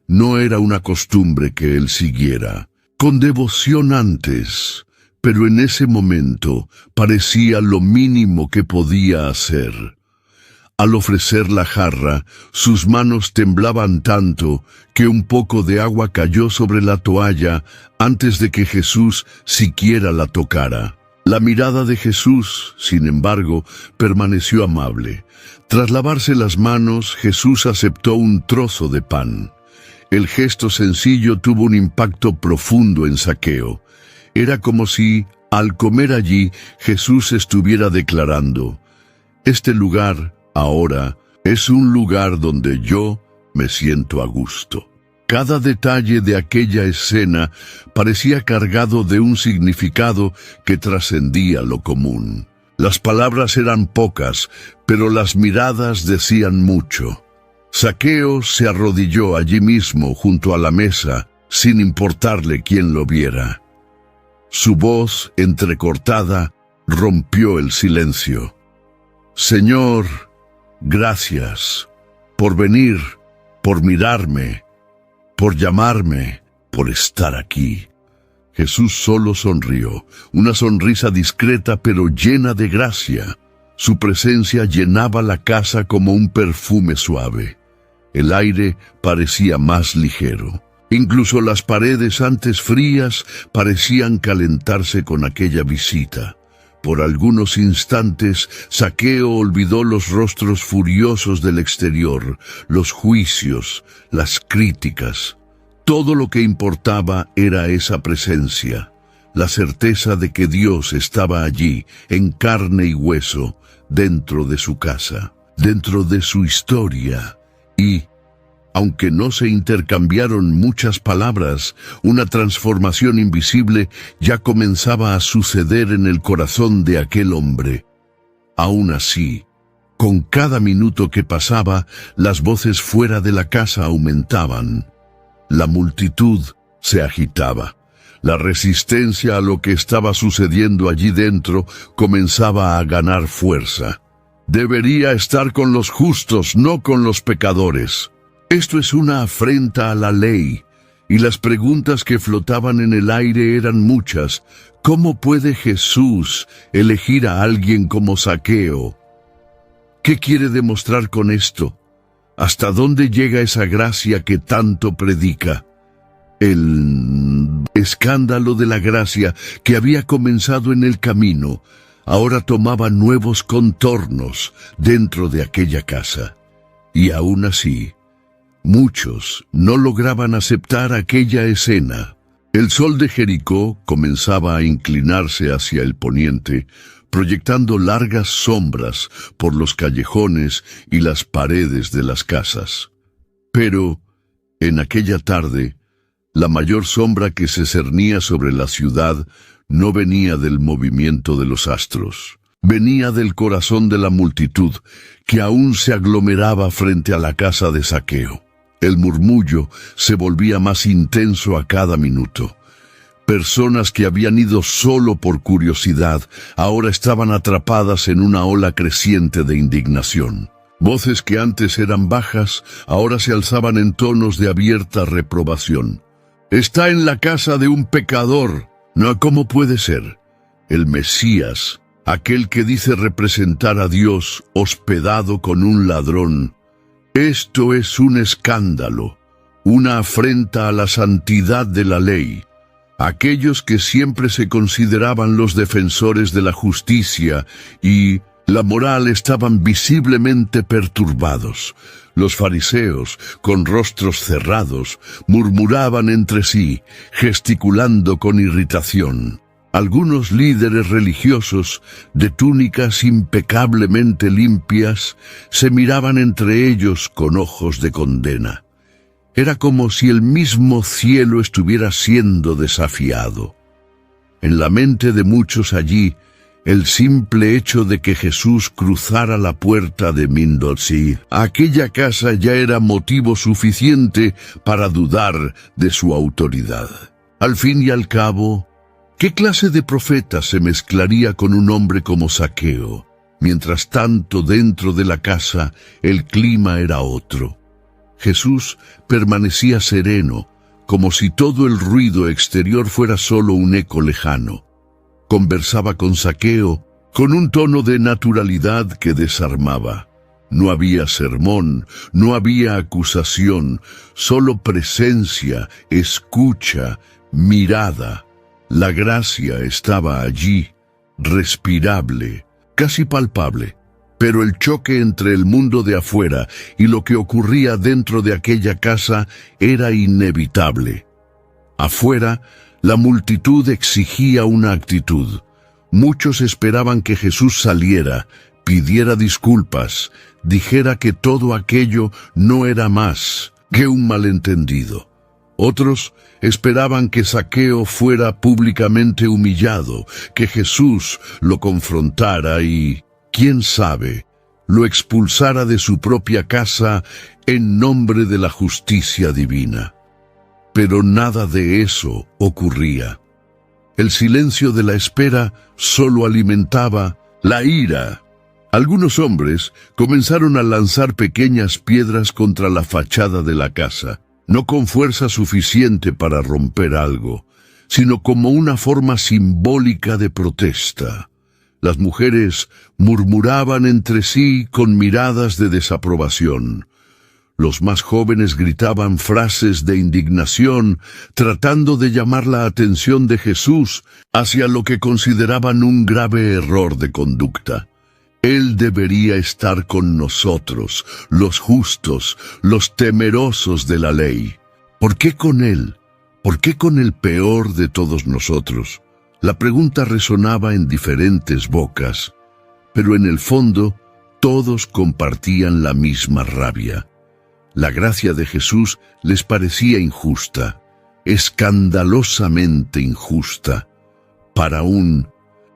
No era una costumbre que él siguiera, con devoción antes, pero en ese momento parecía lo mínimo que podía hacer. Al ofrecer la jarra, sus manos temblaban tanto que un poco de agua cayó sobre la toalla antes de que Jesús siquiera la tocara. La mirada de Jesús, sin embargo, permaneció amable. Tras lavarse las manos, Jesús aceptó un trozo de pan. El gesto sencillo tuvo un impacto profundo en Zaqueo. Era como si, al comer allí, Jesús estuviera declarando: este lugar, ahora, es un lugar donde yo me siento a gusto. Cada detalle de aquella escena parecía cargado de un significado que trascendía lo común. Las palabras eran pocas, pero las miradas decían mucho. Zaqueo se arrodilló allí mismo junto a la mesa, sin importarle quién lo viera. Su voz, entrecortada, rompió el silencio. Señor, gracias por venir, por mirarme, por llamarme, por estar aquí. Jesús solo sonrió, una sonrisa discreta pero llena de gracia. Su presencia llenaba la casa como un perfume suave. El aire parecía más ligero. Incluso las paredes antes frías parecían calentarse con aquella visita. Por algunos instantes, Zaqueo olvidó los rostros furiosos del exterior, los juicios, las críticas. Todo lo que importaba era esa presencia, la certeza de que Dios estaba allí, en carne y hueso, dentro de su casa, dentro de su historia. Y, aunque no se intercambiaron muchas palabras, una transformación invisible ya comenzaba a suceder en el corazón de aquel hombre. Aún así, con cada minuto que pasaba, las voces fuera de la casa aumentaban. La multitud se agitaba. La resistencia a lo que estaba sucediendo allí dentro comenzaba a ganar fuerza. Debería estar con los justos, no con los pecadores. Esto es una afrenta a la ley, y las preguntas que flotaban en el aire eran muchas. ¿Cómo puede Jesús elegir a alguien como Zaqueo? ¿Qué quiere demostrar con esto? ¿Hasta dónde llega esa gracia que tanto predica? El escándalo de la gracia que había comenzado en el camino, ahora tomaba nuevos contornos dentro de aquella casa. Y aún así, muchos no lograban aceptar aquella escena. El sol de Jericó comenzaba a inclinarse hacia el poniente, proyectando largas sombras por los callejones y las paredes de las casas. Pero, en aquella tarde, la mayor sombra que se cernía sobre la ciudad no venía del movimiento de los astros. Venía del corazón de la multitud, que aún se aglomeraba frente a la casa de Zaqueo. El murmullo se volvía más intenso a cada minuto. Personas que habían ido solo por curiosidad, ahora estaban atrapadas en una ola creciente de indignación. Voces que antes eran bajas, ahora se alzaban en tonos de abierta reprobación. «Está en la casa de un pecador». No, ¿cómo puede ser? El Mesías, aquel que dice representar a Dios, hospedado con un ladrón. Esto es un escándalo, una afrenta a la santidad de la ley. Aquellos que siempre se consideraban los defensores de la justicia y la moral estaban visiblemente perturbados. Los fariseos, con rostros cerrados, murmuraban entre sí, gesticulando con irritación. Algunos líderes religiosos, de túnicas impecablemente limpias, se miraban entre ellos con ojos de condena. Era como si el mismo cielo estuviera siendo desafiado. En la mente de muchos allí, el simple hecho de que Jesús cruzara la puerta de Mindolsi, aquella casa ya era motivo suficiente para dudar de su autoridad. Al fin y al cabo, ¿qué clase de profeta se mezclaría con un hombre como Zaqueo? Mientras tanto, dentro de la casa, el clima era otro. Jesús permanecía sereno, como si todo el ruido exterior fuera solo un eco lejano. Conversaba con Zaqueo con un tono de naturalidad que desarmaba. No había sermón, no había acusación, solo presencia, escucha, mirada. La gracia estaba allí, respirable, casi palpable. Pero el choque entre el mundo de afuera y lo que ocurría dentro de aquella casa era inevitable. Afuera, la multitud exigía una actitud. Muchos esperaban que Jesús saliera, pidiera disculpas, dijera que todo aquello no era más que un malentendido. Otros esperaban que Zaqueo fuera públicamente humillado, que Jesús lo confrontara y, quién sabe, lo expulsara de su propia casa en nombre de la justicia divina. Pero nada de eso ocurría. El silencio de la espera solo alimentaba la ira. Algunos hombres comenzaron a lanzar pequeñas piedras contra la fachada de la casa, no con fuerza suficiente para romper algo, sino como una forma simbólica de protesta. Las mujeres murmuraban entre sí con miradas de desaprobación. Los más jóvenes gritaban frases de indignación, tratando de llamar la atención de Jesús hacia lo que consideraban un grave error de conducta. Él debería estar con nosotros, los justos, los temerosos de la ley. ¿Por qué con él? ¿Por qué con el peor de todos nosotros? La pregunta resonaba en diferentes bocas, pero en el fondo todos compartían la misma rabia. La gracia de Jesús les parecía injusta, escandalosamente injusta. Para un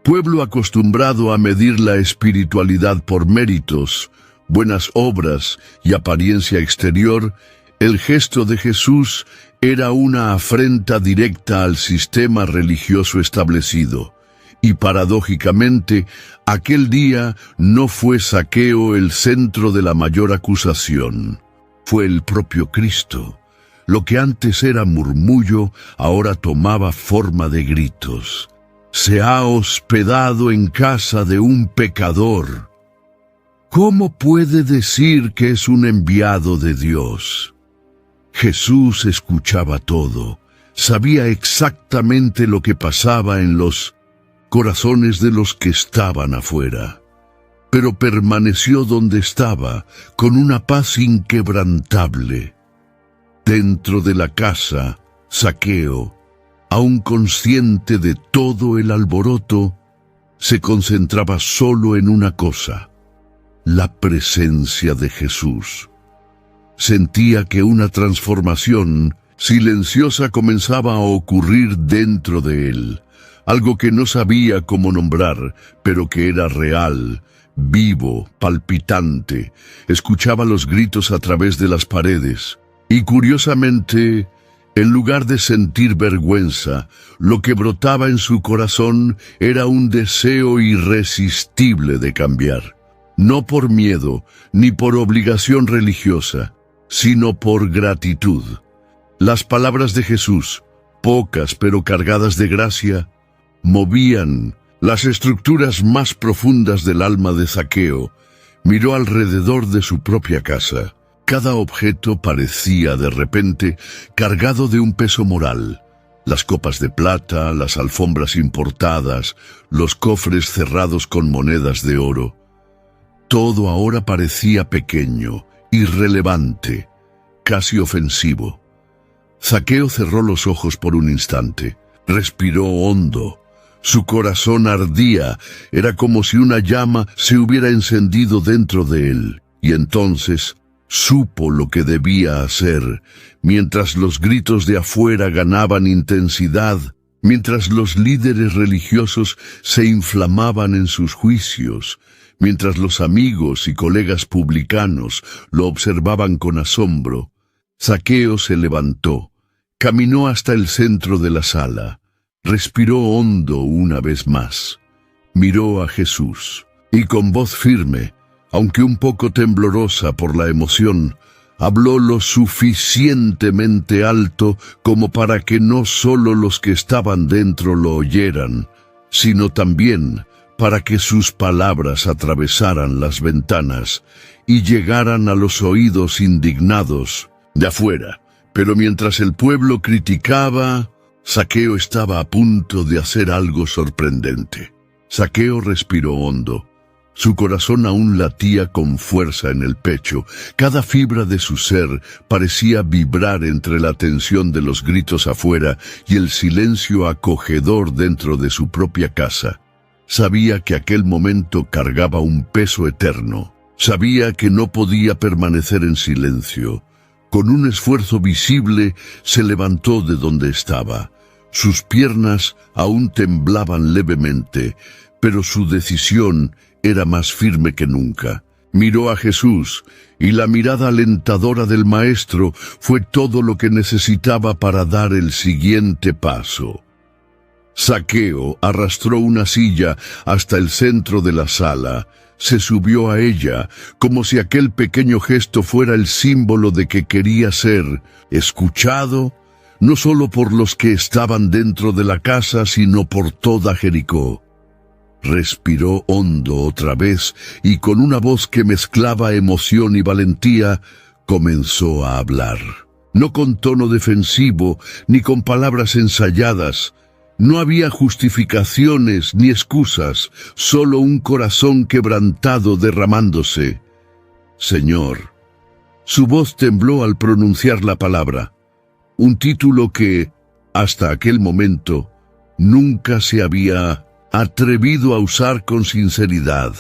pueblo acostumbrado a medir la espiritualidad por méritos, buenas obras y apariencia exterior, el gesto de Jesús era una afrenta directa al sistema religioso establecido. Y paradójicamente, aquel día no fue Zaqueo el centro de la mayor acusación. Fue el propio Cristo. Lo que antes era murmullo, ahora tomaba forma de gritos. Se ha hospedado en casa de un pecador. ¿Cómo puede decir que es un enviado de Dios? Jesús escuchaba todo, sabía exactamente lo que pasaba en los corazones de los que estaban afuera, pero permaneció donde estaba, con una paz inquebrantable. Dentro de la casa, Zaqueo, aún consciente de todo el alboroto, se concentraba solo en una cosa: la presencia de Jesús. Sentía que una transformación silenciosa comenzaba a ocurrir dentro de él, algo que no sabía cómo nombrar, pero que era real, vivo, palpitante. Escuchaba los gritos a través de las paredes, y curiosamente, en lugar de sentir vergüenza, lo que brotaba en su corazón era un deseo irresistible de cambiar. No por miedo, ni por obligación religiosa, sino por gratitud. Las palabras de Jesús, pocas pero cargadas de gracia, movían las estructuras más profundas del alma de Zaqueo. Miró alrededor de su propia casa. Cada objeto parecía de repente cargado de un peso moral. Las copas de plata, las alfombras importadas, los cofres cerrados con monedas de oro. Todo ahora parecía pequeño, irrelevante, casi ofensivo. Zaqueo cerró los ojos por un instante, respiró hondo. Su corazón ardía, era como si una llama se hubiera encendido dentro de él, y entonces supo lo que debía hacer. Mientras los gritos de afuera ganaban intensidad, mientras los líderes religiosos se inflamaban en sus juicios, mientras los amigos y colegas publicanos lo observaban con asombro, Zaqueo se levantó, caminó hasta el centro de la sala, respiró hondo una vez más, miró a Jesús, y con voz firme, aunque un poco temblorosa por la emoción, habló lo suficientemente alto como para que no solo los que estaban dentro lo oyeran, sino también para que sus palabras atravesaran las ventanas y llegaran a los oídos indignados de afuera. Pero mientras el pueblo criticaba, Zaqueo estaba a punto de hacer algo sorprendente. Zaqueo respiró hondo. Su corazón aún latía con fuerza en el pecho. Cada fibra de su ser parecía vibrar entre la tensión de los gritos afuera y el silencio acogedor dentro de su propia casa. Sabía que aquel momento cargaba un peso eterno. Sabía que no podía permanecer en silencio. Con un esfuerzo visible se levantó de donde estaba. Sus piernas aún temblaban levemente, pero su decisión era más firme que nunca. Miró a Jesús, y la mirada alentadora del Maestro fue todo lo que necesitaba para dar el siguiente paso. Zaqueo arrastró una silla hasta el centro de la sala. Se subió a ella, como si aquel pequeño gesto fuera el símbolo de que quería ser escuchado, no solo por los que estaban dentro de la casa, sino por toda Jericó. Respiró hondo otra vez y con una voz que mezclaba emoción y valentía, comenzó a hablar. No con tono defensivo, ni con palabras ensayadas. No había justificaciones ni excusas, solo un corazón quebrantado derramándose. Señor. Su voz tembló al pronunciar la palabra, un título que, hasta aquel momento, nunca se había atrevido a usar con sinceridad.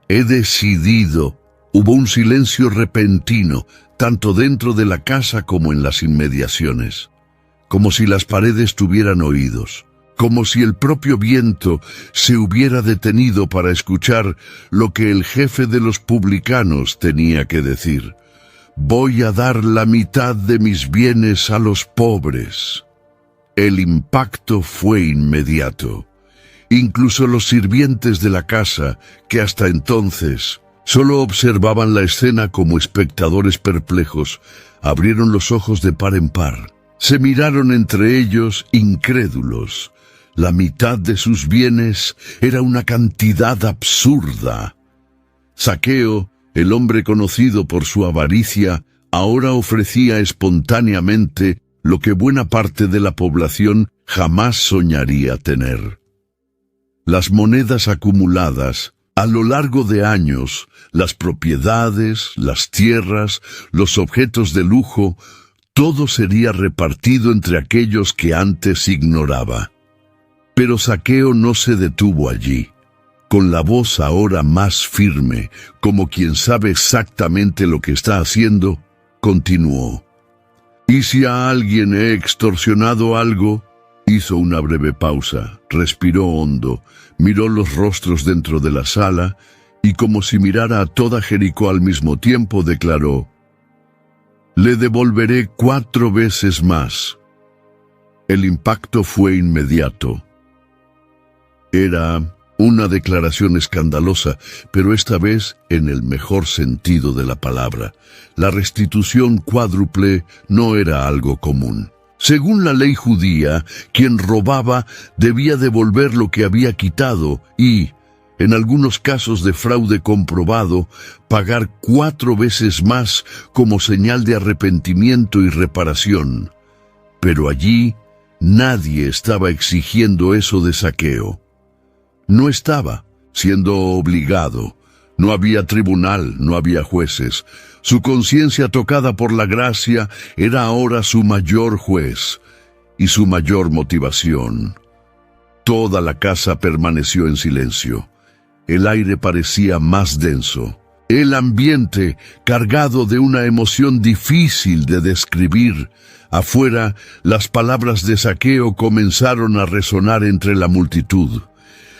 He decidido. Hubo un silencio repentino, tanto dentro de la casa como en las inmediaciones, como si las paredes tuvieran oídos, como si el propio viento se hubiera detenido para escuchar lo que el jefe de los publicanos tenía que decir. Voy a dar la mitad de mis bienes a los pobres. El impacto fue inmediato. Incluso los sirvientes de la casa, que hasta entonces solo observaban la escena como espectadores perplejos, abrieron los ojos de par en par. Se miraron entre ellos incrédulos. La mitad de sus bienes era una cantidad absurda. Zaqueo, el hombre conocido por su avaricia, ahora ofrecía espontáneamente lo que buena parte de la población jamás soñaría tener. Las monedas acumuladas a lo largo de años, las propiedades, las tierras, los objetos de lujo, todo sería repartido entre aquellos que antes ignoraba. Pero Zaqueo no se detuvo allí. Con la voz ahora más firme, como quien sabe exactamente lo que está haciendo, continuó. ¿Y si a alguien he extorsionado algo? Hizo una breve pausa, respiró hondo, miró los rostros dentro de la sala y como si mirara a toda Jericó al mismo tiempo declaró: le devolveré 4 veces más. El impacto fue inmediato. Era una declaración escandalosa, pero esta vez en el mejor sentido de la palabra. La restitución cuádruple no era algo común. Según la ley judía, quien robaba debía devolver lo que había quitado y, en algunos casos de fraude comprobado, pagar 4 veces más como señal de arrepentimiento y reparación. Pero allí nadie estaba exigiendo eso de Zaqueo. No estaba siendo obligado. No había tribunal, no había jueces. Su conciencia tocada por la gracia era ahora su mayor juez y su mayor motivación. Toda la casa permaneció en silencio. El aire parecía más denso. El ambiente, cargado de una emoción difícil de describir. Afuera, las palabras de Zaqueo comenzaron a resonar entre la multitud.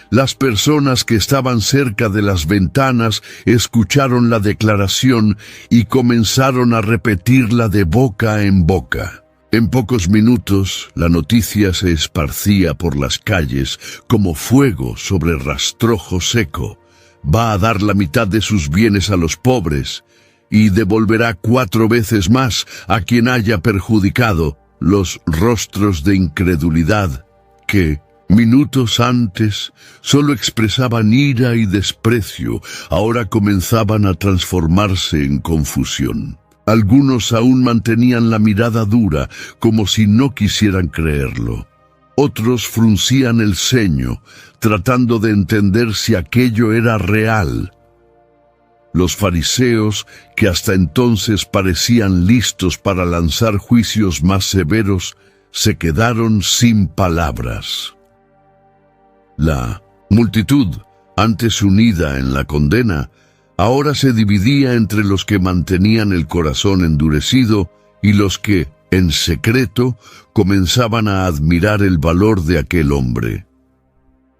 Las personas que estaban cerca de las ventanas escucharon la declaración y comenzaron a repetirla de boca en boca. En pocos minutos, la noticia se esparcía por las calles como fuego sobre rastrojo seco. Va a dar la mitad de sus bienes a los pobres y devolverá 4 veces más a quien haya perjudicado. Los rostros de incredulidad que minutos antes solo expresaban ira y desprecio, ahora comenzaban a transformarse en confusión. Algunos aún mantenían la mirada dura, como si no quisieran creerlo. Otros fruncían el ceño, tratando de entender si aquello era real. Los fariseos, que hasta entonces parecían listos para lanzar juicios más severos, se quedaron sin palabras. La multitud, antes unida en la condena, ahora se dividía entre los que mantenían el corazón endurecido y los que, en secreto, comenzaban a admirar el valor de aquel hombre.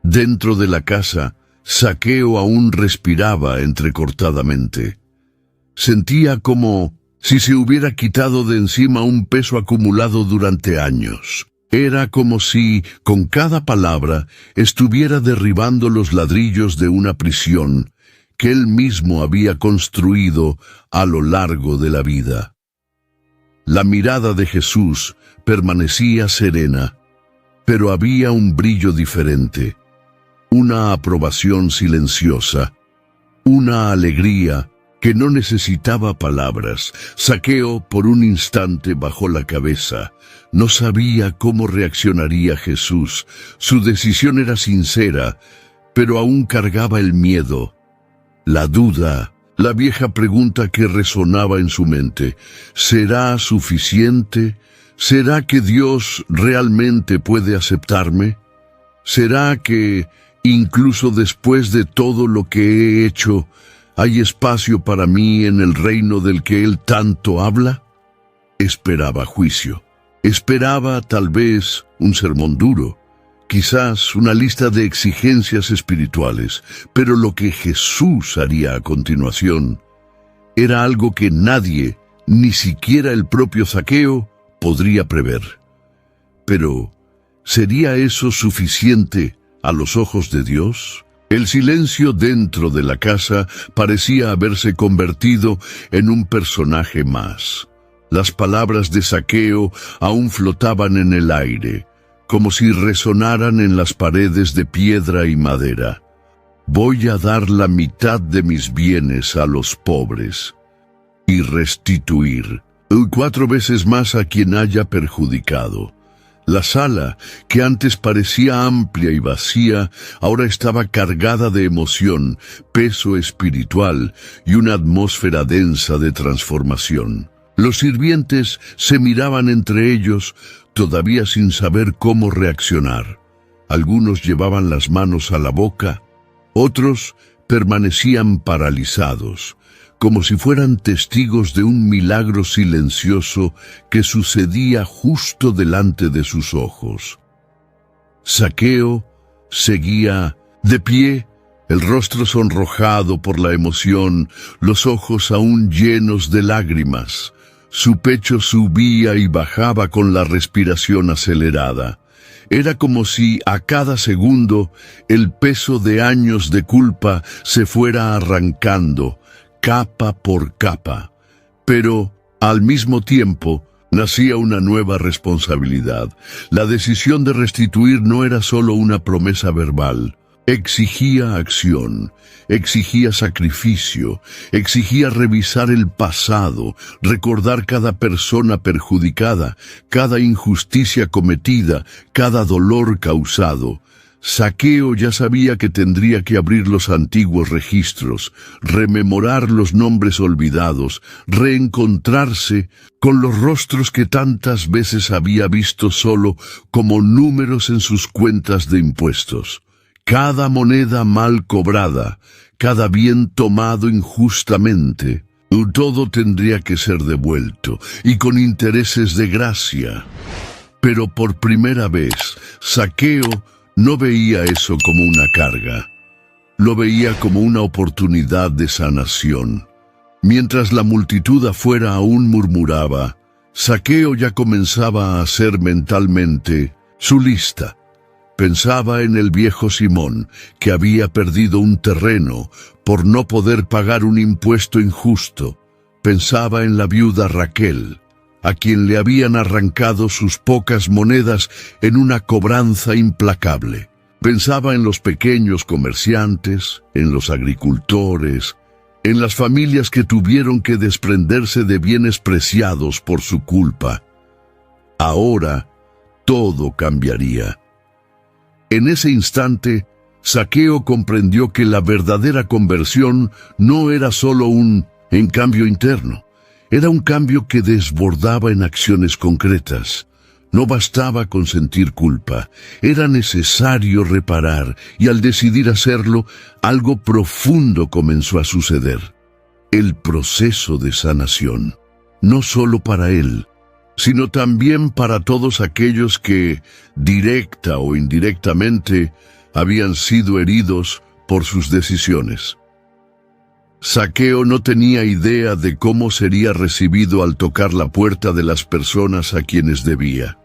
Dentro de la casa, Zaqueo aún respiraba entrecortadamente. Sentía como si se hubiera quitado de encima un peso acumulado durante años. Era como si, con cada palabra, estuviera derribando los ladrillos de una prisión que él mismo había construido a lo largo de la vida. La mirada de Jesús permanecía serena, pero había un brillo diferente, una aprobación silenciosa, una alegría que no necesitaba palabras. Zaqueo por un instante bajó la cabeza. No sabía cómo reaccionaría Jesús. Su decisión era sincera, pero aún cargaba el miedo, la duda, la vieja pregunta que resonaba en su mente. ¿Será suficiente? ¿Será que Dios realmente puede aceptarme? ¿Será que, incluso después de todo lo que he hecho, hay espacio para mí en el reino del que Él tanto habla? Esperaba juicio. Esperaba, tal vez, un sermón duro. Quizás una lista de exigencias espirituales, pero lo que Jesús haría a continuación era algo que nadie, ni siquiera el propio Zaqueo, podría prever. Pero, ¿sería eso suficiente a los ojos de Dios? El silencio dentro de la casa parecía haberse convertido en un personaje más. Las palabras de Zaqueo aún flotaban en el aire, como si resonaran en las paredes de piedra y madera. Voy a dar la mitad de mis bienes a los pobres y restituir 4 veces más a quien haya perjudicado. La sala, que antes parecía amplia y vacía, ahora estaba cargada de emoción, peso espiritual y una atmósfera densa de transformación. Los sirvientes se miraban entre ellos, todavía sin saber cómo reaccionar. Algunos llevaban las manos a la boca, otros permanecían paralizados, como si fueran testigos de un milagro silencioso que sucedía justo delante de sus ojos. Zaqueo seguía de pie, el rostro sonrojado por la emoción, los ojos aún llenos de lágrimas. Su pecho subía y bajaba con la respiración acelerada. Era como si a cada segundo el peso de años de culpa se fuera arrancando, capa por capa. Pero, al mismo tiempo, nacía una nueva responsabilidad. La decisión de restituir no era solo una promesa verbal. Exigía acción, exigía sacrificio, exigía revisar el pasado, recordar cada persona perjudicada, cada injusticia cometida, cada dolor causado. Zaqueo ya sabía que tendría que abrir los antiguos registros, rememorar los nombres olvidados, reencontrarse con los rostros que tantas veces había visto solo como números en sus cuentas de impuestos. Cada moneda mal cobrada, cada bien tomado injustamente, todo tendría que ser devuelto, y con intereses de gracia. Pero por primera vez, Zaqueo no veía eso como una carga. Lo veía como una oportunidad de sanación. Mientras la multitud afuera aún murmuraba, Zaqueo ya comenzaba a hacer mentalmente su lista. Pensaba en el viejo Simón, que había perdido un terreno por no poder pagar un impuesto injusto. Pensaba en la viuda Raquel, a quien le habían arrancado sus pocas monedas en una cobranza implacable. Pensaba en los pequeños comerciantes, en los agricultores, en las familias que tuvieron que desprenderse de bienes preciados por su culpa. Ahora todo cambiaría. En ese instante, Zaqueo comprendió que la verdadera conversión no era solo un cambio interno, era un cambio que desbordaba en acciones concretas. No bastaba con sentir culpa, era necesario reparar, y al decidir hacerlo, algo profundo comenzó a suceder. El proceso de sanación, no solo para él, sino también para todos aquellos que, directa o indirectamente, habían sido heridos por sus decisiones. Zaqueo no tenía idea de cómo sería recibido al tocar la puerta de las personas a quienes debía.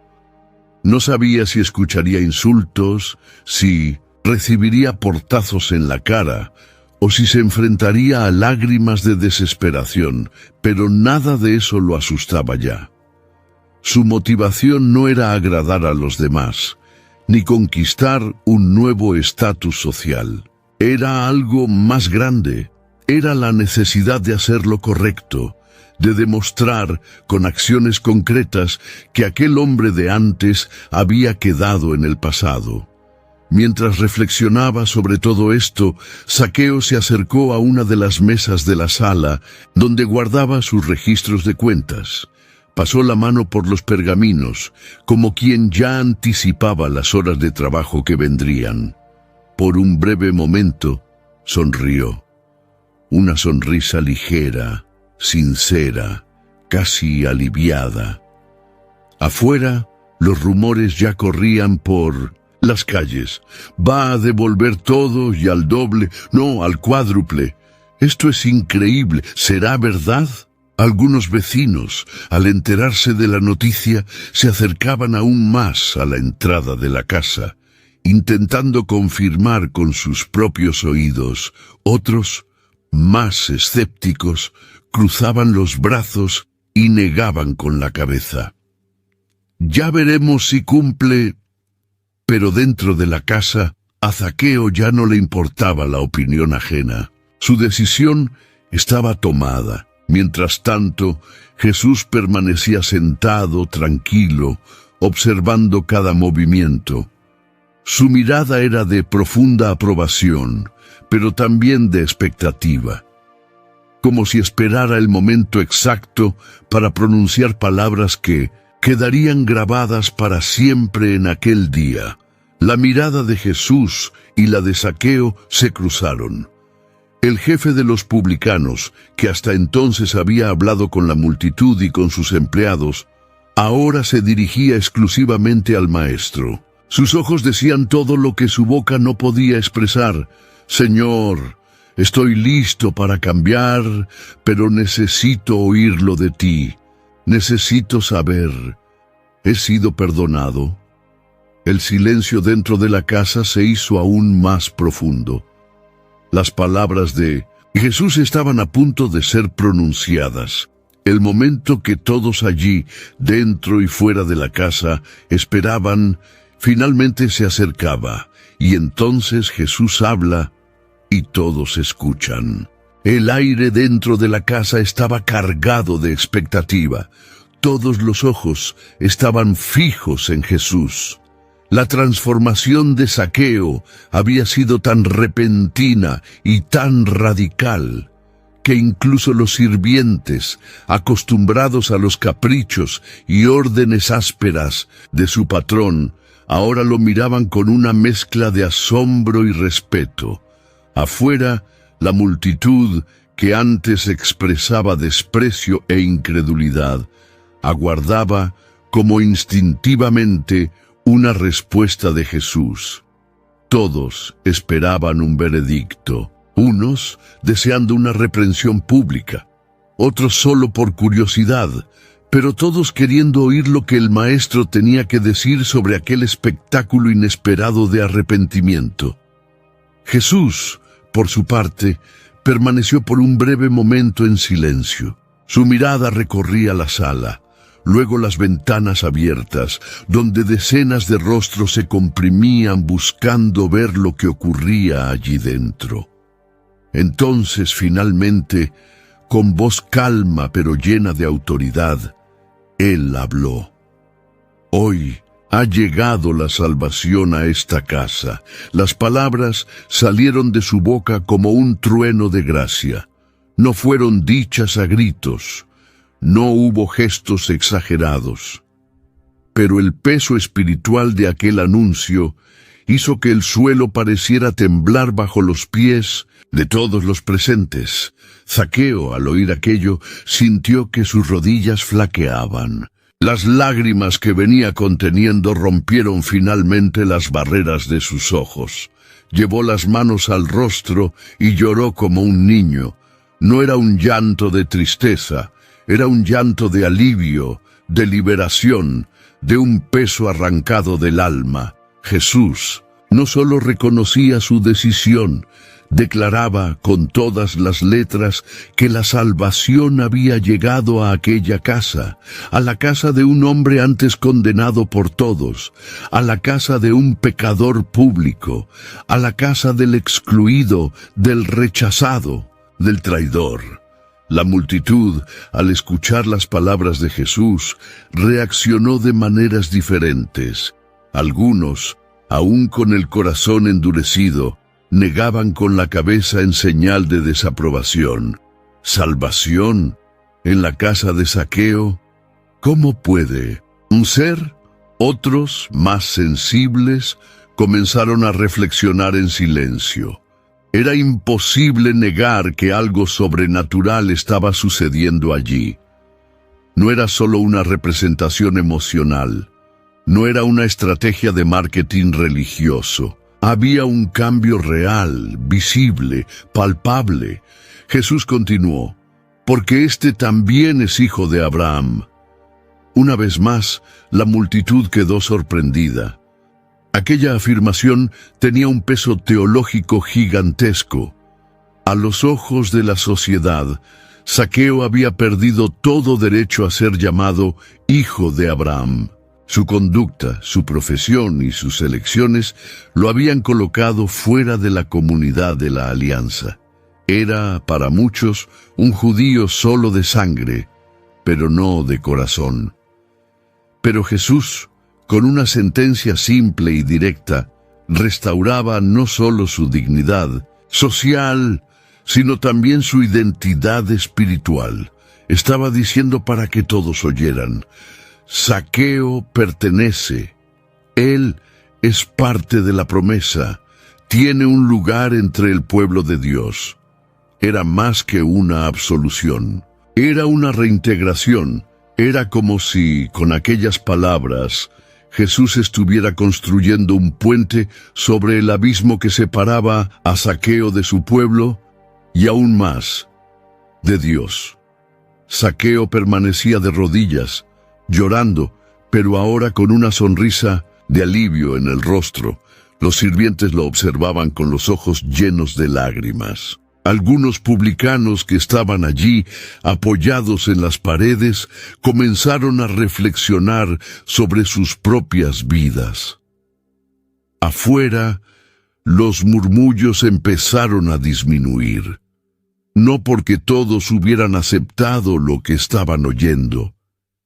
No sabía si escucharía insultos, si recibiría portazos en la cara, o si se enfrentaría a lágrimas de desesperación, pero nada de eso lo asustaba ya. Su motivación no era agradar a los demás, ni conquistar un nuevo estatus social. Era algo más grande, era la necesidad de hacer lo correcto, de demostrar con acciones concretas que aquel hombre de antes había quedado en el pasado. Mientras reflexionaba sobre todo esto, Zaqueo se acercó a una de las mesas de la sala donde guardaba sus registros de cuentas. Pasó la mano por los pergaminos, como quien ya anticipaba las horas de trabajo que vendrían. Por un breve momento, sonrió. Una sonrisa ligera, sincera, casi aliviada. Afuera, los rumores ya corrían por las calles. Va a devolver todo y al doble, no, al cuádruple. Esto es increíble. ¿Será verdad? Algunos vecinos, al enterarse de la noticia, se acercaban aún más a la entrada de la casa, intentando confirmar con sus propios oídos. Otros, más escépticos, cruzaban los brazos y negaban con la cabeza. Ya veremos si cumple. Pero dentro de la casa, a Zaqueo ya no le importaba la opinión ajena. Su decisión estaba tomada. Mientras tanto, Jesús permanecía sentado, tranquilo, observando cada movimiento. Su mirada era de profunda aprobación, pero también de expectativa, como si esperara el momento exacto para pronunciar palabras que quedarían grabadas para siempre en aquel día. La mirada de Jesús y la de Zaqueo se cruzaron. El jefe de los publicanos, que hasta entonces había hablado con la multitud y con sus empleados, ahora se dirigía exclusivamente al maestro. Sus ojos decían todo lo que su boca no podía expresar. Señor, estoy listo para cambiar, pero necesito oírlo de ti. Necesito saber, ¿he sido perdonado? El silencio dentro de la casa se hizo aún más profundo. Las palabras de Jesús estaban a punto de ser pronunciadas. El momento que todos allí, dentro y fuera de la casa, esperaban, finalmente se acercaba, y entonces Jesús habla y todos escuchan. El aire dentro de la casa estaba cargado de expectativa. Todos los ojos estaban fijos en Jesús. La transformación de Zaqueo había sido tan repentina y tan radical que incluso los sirvientes, acostumbrados a los caprichos y órdenes ásperas de su patrón, ahora lo miraban con una mezcla de asombro y respeto. Afuera, la multitud, que antes expresaba desprecio e incredulidad, aguardaba como instintivamente una respuesta de Jesús. Todos esperaban un veredicto, unos deseando una reprensión pública, otros solo por curiosidad, pero todos queriendo oír lo que el maestro tenía que decir sobre aquel espectáculo inesperado de arrepentimiento. Jesús, por su parte, permaneció por un breve momento en silencio. Su mirada recorría la sala, luego las ventanas abiertas, donde decenas de rostros se comprimían buscando ver lo que ocurría allí dentro. Entonces, finalmente, con voz calma pero llena de autoridad, Él habló. Hoy Ha llegado la salvación a esta casa. Las palabras salieron de su boca como un trueno de gracia. No fueron dichas a gritos. No hubo gestos exagerados. Pero el peso espiritual de aquel anuncio hizo que el suelo pareciera temblar bajo los pies de todos los presentes. Zaqueo, al oír aquello, sintió que sus rodillas flaqueaban. Las lágrimas que venía conteniendo rompieron finalmente las barreras de sus ojos. Llevó las manos al rostro y lloró como un niño. No era un llanto de tristeza, era un llanto de alivio, de liberación, de un peso arrancado del alma. Jesús no solo reconocía su decisión, declaraba con todas las letras que la salvación había llegado a aquella casa, a la casa de un hombre antes condenado por todos, a la casa de un pecador público, a la casa del excluido, del rechazado, del traidor. La multitud, al escuchar las palabras de Jesús, reaccionó de maneras diferentes. Algunos, aún con el corazón endurecido, negaban con la cabeza en señal de desaprobación. ¿Salvación en la casa de Zaqueo? ¿Cómo puede un ser? Otros, más sensibles, comenzaron a reflexionar en silencio. Era imposible negar que algo sobrenatural estaba sucediendo allí. No era solo una representación emocional, no era una estrategia de marketing religioso. Había un cambio real, visible, palpable. Jesús continuó, porque este también es hijo de Abraham. Una vez más, la multitud quedó sorprendida. Aquella afirmación tenía un peso teológico gigantesco. A los ojos de la sociedad, Zaqueo había perdido todo derecho a ser llamado hijo de Abraham. Su conducta, su profesión y sus elecciones lo habían colocado fuera de la comunidad de la alianza. Era, para muchos, un judío solo de sangre, pero no de corazón. Pero Jesús, con una sentencia simple y directa, restauraba no solo su dignidad social, sino también su identidad espiritual. Estaba diciendo para que todos oyeran: Zaqueo pertenece. Él es parte de la promesa. Tiene un lugar entre el pueblo de Dios. Era más que una absolución. Era una reintegración. Era como si, con aquellas palabras, Jesús estuviera construyendo un puente sobre el abismo que separaba a Zaqueo de su pueblo y aún más, de Dios. Zaqueo permanecía de rodillas, llorando, pero ahora con una sonrisa de alivio en el rostro. Los sirvientes lo observaban con los ojos llenos de lágrimas. Algunos publicanos que estaban allí, apoyados en las paredes, comenzaron a reflexionar sobre sus propias vidas. Afuera, los murmullos empezaron a disminuir. No porque todos hubieran aceptado lo que estaban oyendo,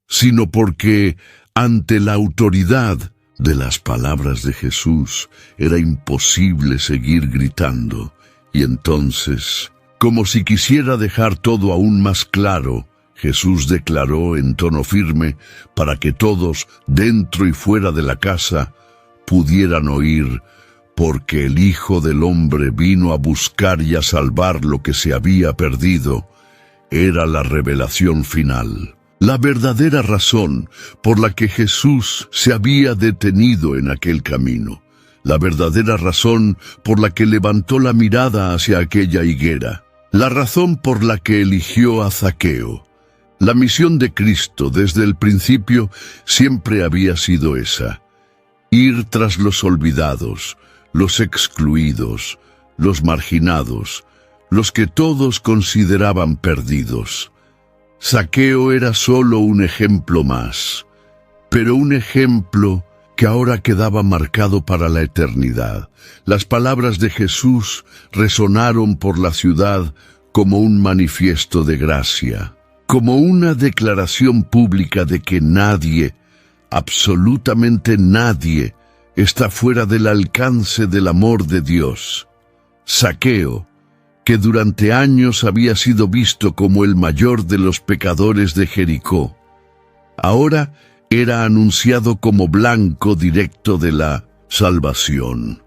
sino porque, ante la autoridad de las palabras de Jesús, era imposible seguir gritando. Y entonces, como si quisiera dejar todo aún más claro, Jesús declaró en tono firme para que todos, dentro y fuera de la casa, pudieran oír: porque el Hijo del Hombre vino a buscar y a salvar lo que se había perdido. Era la revelación final. La verdadera razón por la que Jesús se había detenido en aquel camino. La verdadera razón por la que levantó la mirada hacia aquella higuera. La razón por la que eligió a Zaqueo. La misión de Cristo desde el principio siempre había sido esa: ir tras los olvidados, los excluidos, los marginados, los que todos consideraban perdidos. Zaqueo era solo un ejemplo más, pero un ejemplo que ahora quedaba marcado para la eternidad. Las palabras de Jesús resonaron por la ciudad como un manifiesto de gracia, como una declaración pública de que nadie, Absolutamente nadie está fuera del alcance del amor de Dios. Zaqueo, que durante años había sido visto como el mayor de los pecadores de Jericó, ahora era anunciado como blanco directo de la salvación.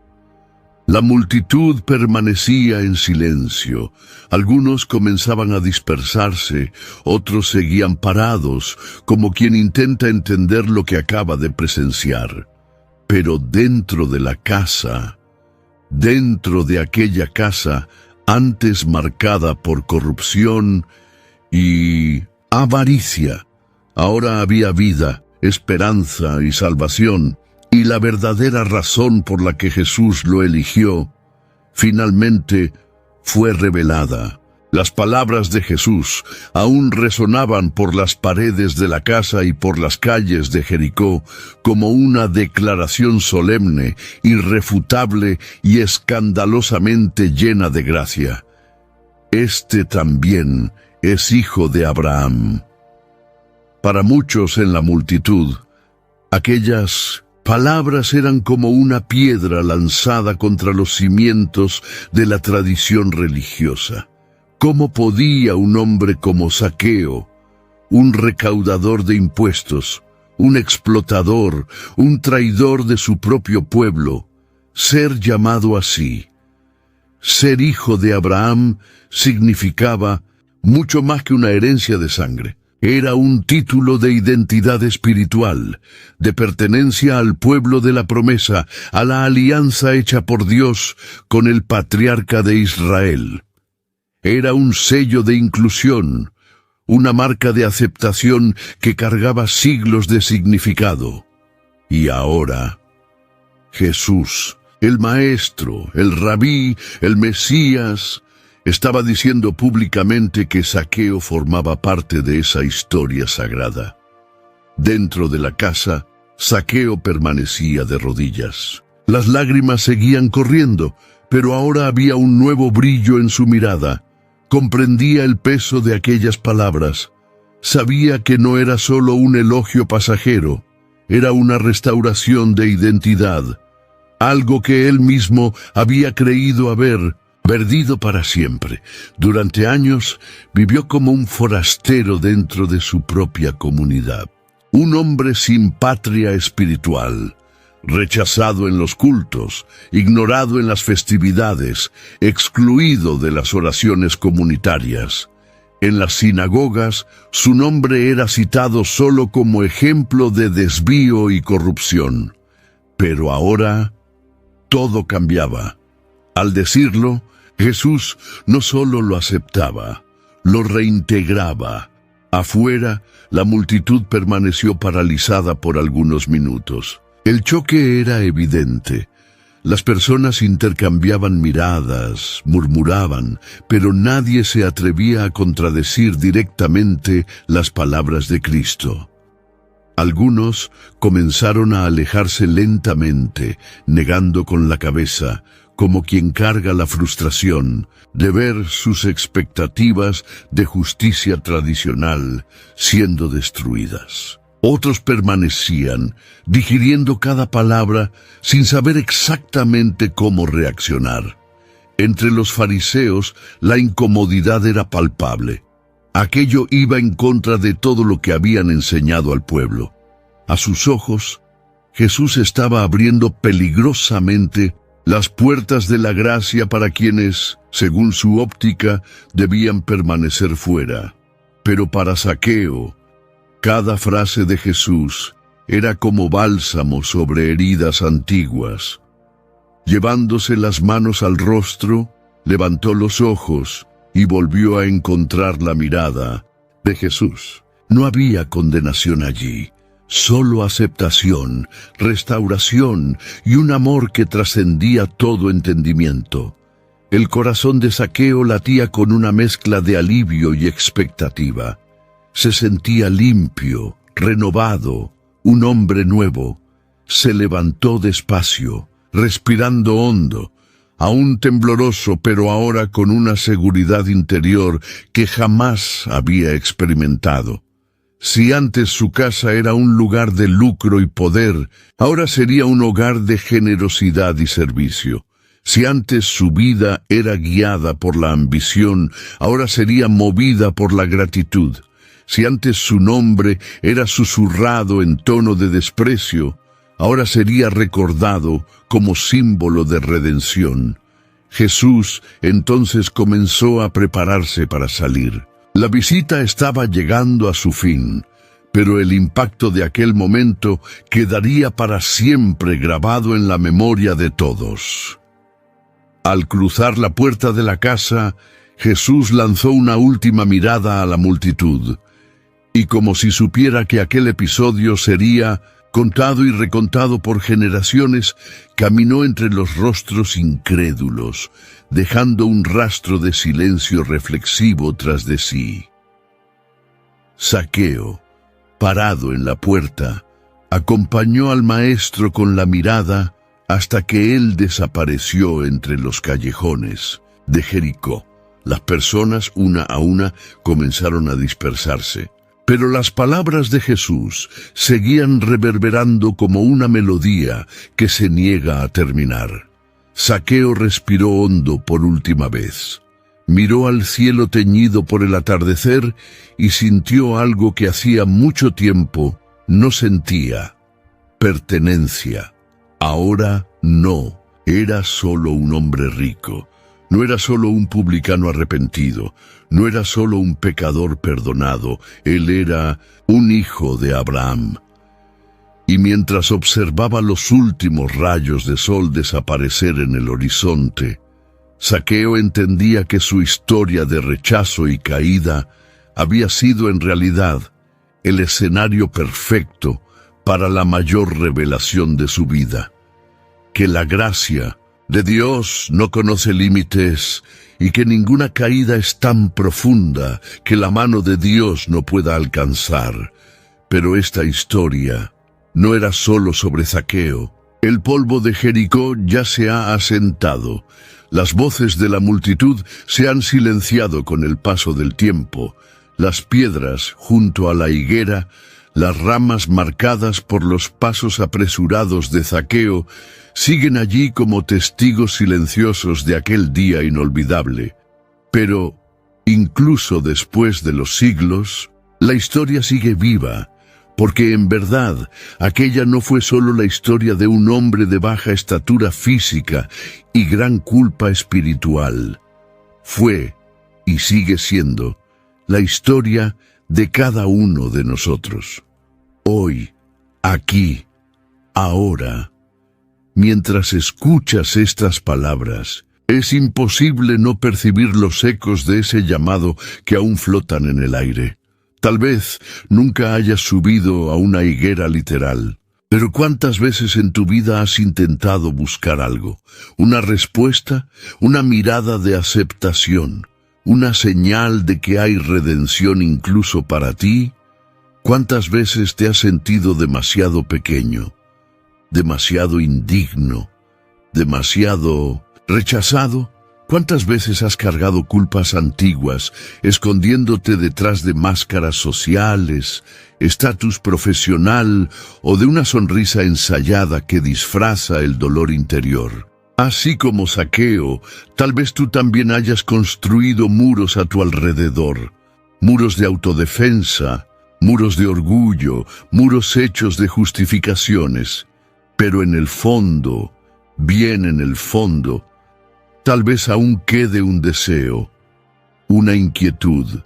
La multitud permanecía en silencio. Algunos comenzaban a dispersarse, otros seguían parados, como quien intenta entender lo que acaba de presenciar. Pero dentro de la casa, dentro de aquella casa antes marcada por corrupción y avaricia, ahora había vida, esperanza y salvación. Y la verdadera razón por la que Jesús lo eligió, finalmente fue revelada. Las palabras de Jesús aún resonaban por las paredes de la casa y por las calles de Jericó como una declaración solemne, irrefutable y escandalosamente llena de gracia. Este también es hijo de Abraham. Para muchos en la multitud, aquellas palabras eran como una piedra lanzada contra los cimientos de la tradición religiosa. ¿Cómo podía un hombre como Zaqueo, un recaudador de impuestos, un explotador, un traidor de su propio pueblo, ser llamado así? Ser hijo de Abraham significaba mucho más que una herencia de sangre. Era un título de identidad espiritual, de pertenencia al pueblo de la promesa, a la alianza hecha por Dios con el patriarca de Israel. Era un sello de inclusión, una marca de aceptación que cargaba siglos de significado. Y ahora, Jesús, el Maestro, el Rabí, el Mesías, estaba diciendo públicamente que Zaqueo formaba parte de esa historia sagrada. Dentro de la casa, Zaqueo permanecía de rodillas. Las lágrimas seguían corriendo, pero ahora había un nuevo brillo en su mirada. Comprendía el peso de aquellas palabras. Sabía que no era solo un elogio pasajero, era una restauración de identidad, algo que él mismo había creído haber perdido para siempre. Durante años vivió como un forastero dentro de su propia comunidad. Un hombre sin patria espiritual, rechazado en los cultos, ignorado en las festividades, excluido de las oraciones comunitarias. En las sinagogas, su nombre era citado solo como ejemplo de desvío y corrupción. Pero ahora, todo cambiaba. Al decirlo, Jesús no solo lo aceptaba, lo reintegraba. Afuera, la multitud permaneció paralizada por algunos minutos. El choque era evidente. Las personas intercambiaban miradas, murmuraban, pero nadie se atrevía a contradecir directamente las palabras de Cristo. Algunos comenzaron a alejarse lentamente, negando con la cabeza, como quien carga la frustración de ver sus expectativas de justicia tradicional siendo destruidas. Otros permanecían, digiriendo cada palabra sin saber exactamente cómo reaccionar. Entre los fariseos, la incomodidad era palpable. Aquello iba en contra de todo lo que habían enseñado al pueblo. A sus ojos, Jesús estaba abriendo peligrosamente las puertas de la gracia para quienes, según su óptica, debían permanecer fuera. Pero para Zaqueo, cada frase de Jesús era como bálsamo sobre heridas antiguas. Llevándose las manos al rostro, levantó los ojos y volvió a encontrar la mirada de Jesús. No había condenación allí, solo aceptación, restauración y un amor que trascendía todo entendimiento. El corazón de Zaqueo latía con una mezcla de alivio y expectativa. Se sentía limpio, renovado, un hombre nuevo. Se levantó despacio, respirando hondo, aún tembloroso, pero ahora con una seguridad interior que jamás había experimentado. Si antes su casa era un lugar de lucro y poder, ahora sería un hogar de generosidad y servicio. Si antes su vida era guiada por la ambición, ahora sería movida por la gratitud. Si antes su nombre era susurrado en tono de desprecio, ahora sería recordado como símbolo de redención. Jesús entonces comenzó a prepararse para salir. La visita estaba llegando a su fin, pero el impacto de aquel momento quedaría para siempre grabado en la memoria de todos. Al cruzar la puerta de la casa, Jesús lanzó una última mirada a la multitud, y como si supiera que aquel episodio sería contado y recontado por generaciones, caminó entre los rostros incrédulos, dejando un rastro de silencio reflexivo tras de sí. Zaqueo, parado en la puerta, acompañó al maestro con la mirada hasta que él desapareció entre los callejones de Jericó. Las personas, una a una, comenzaron a dispersarse. Pero las palabras de Jesús seguían reverberando como una melodía que se niega a terminar. Zaqueo respiró hondo por última vez. Miró al cielo teñido por el atardecer y sintió algo que hacía mucho tiempo no sentía: pertenencia. Ahora no, era solo un hombre rico. No era solo un publicano arrepentido, no era solo un pecador perdonado, él era un hijo de Abraham. Y mientras observaba los últimos rayos de sol desaparecer en el horizonte, Zaqueo entendía que su historia de rechazo y caída había sido en realidad el escenario perfecto para la mayor revelación de su vida. Que la gracia de Dios no conoce límites y que ninguna caída es tan profunda que la mano de Dios no pueda alcanzar. Pero esta historia no era solo sobre Zaqueo. El polvo de Jericó ya se ha asentado. Las voces de la multitud se han silenciado con el paso del tiempo. Las piedras junto a la higuera, las ramas marcadas por los pasos apresurados de Zaqueo, siguen allí como testigos silenciosos de aquel día inolvidable. Pero, incluso después de los siglos, la historia sigue viva, porque en verdad aquella no fue solo la historia de un hombre de baja estatura física y gran culpa espiritual. Fue, y sigue siendo, la historia de cada uno de nosotros. Hoy, aquí, ahora. Mientras escuchas estas palabras, es imposible no percibir los ecos de ese llamado que aún flotan en el aire. Tal vez nunca hayas subido a una higuera literal, pero ¿cuántas veces en tu vida has intentado buscar algo? Una respuesta, una mirada de aceptación, una señal de que hay redención incluso para ti. ¿Cuántas veces te has sentido demasiado pequeño, demasiado indigno, demasiado rechazado? ¿Cuántas veces has cargado culpas antiguas, escondiéndote detrás de máscaras sociales, estatus profesional o de una sonrisa ensayada que disfraza el dolor interior? Así como Zaqueo, tal vez tú también hayas construido muros a tu alrededor, muros de autodefensa, muros de orgullo, muros hechos de justificaciones. Pero en el fondo, bien en el fondo, tal vez aún quede un deseo, una inquietud,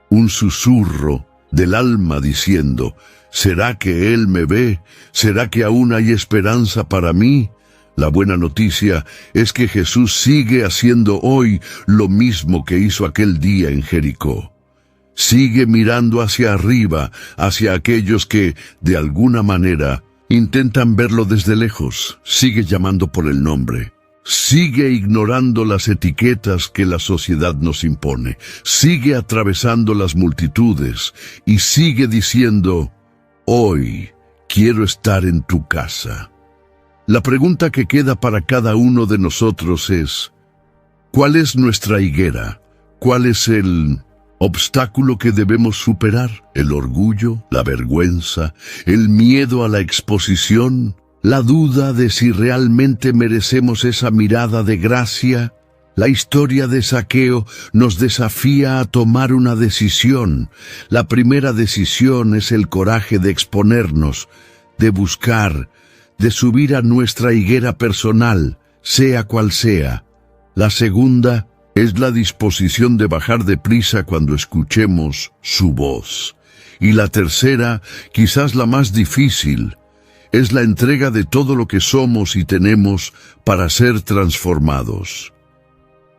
un susurro del alma diciendo: ¿será que Él me ve? ¿Será que aún hay esperanza para mí? La buena noticia es que Jesús sigue haciendo hoy lo mismo que hizo aquel día en Jericó. Sigue mirando hacia arriba, hacia aquellos que, de alguna manera, intentan verlo desde lejos. Sigue llamando por el nombre. Sigue ignorando las etiquetas que la sociedad nos impone. Sigue atravesando las multitudes y sigue diciendo: hoy quiero estar en tu casa. La pregunta que queda para cada uno de nosotros es: ¿cuál es nuestra higuera? ¿Cuál es el obstáculo que debemos superar: el orgullo, la vergüenza, el miedo a la exposición, la duda de si realmente merecemos esa mirada de gracia. La historia de Zaqueo nos desafía a tomar una decisión. La primera decisión es el coraje de exponernos, de buscar, de subir a nuestra higuera personal, sea cual sea. La segunda es la disposición de bajar deprisa cuando escuchemos su voz. Y la tercera, quizás la más difícil, es la entrega de todo lo que somos y tenemos para ser transformados.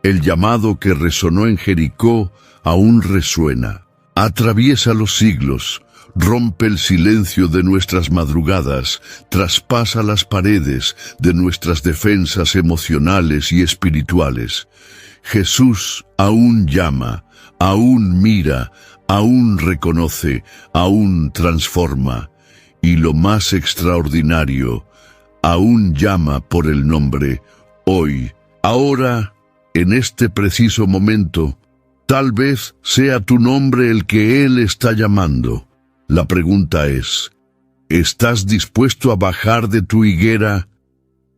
El llamado que resonó en Jericó aún resuena. Atraviesa los siglos, rompe el silencio de nuestras madrugadas, traspasa las paredes de nuestras defensas emocionales y espirituales. Jesús aún llama, aún mira, aún reconoce, aún transforma. Y lo más extraordinario, aún llama por el nombre, hoy, ahora, en este preciso momento. Tal vez sea tu nombre el que Él está llamando. La pregunta es, ¿estás dispuesto a bajar de tu higuera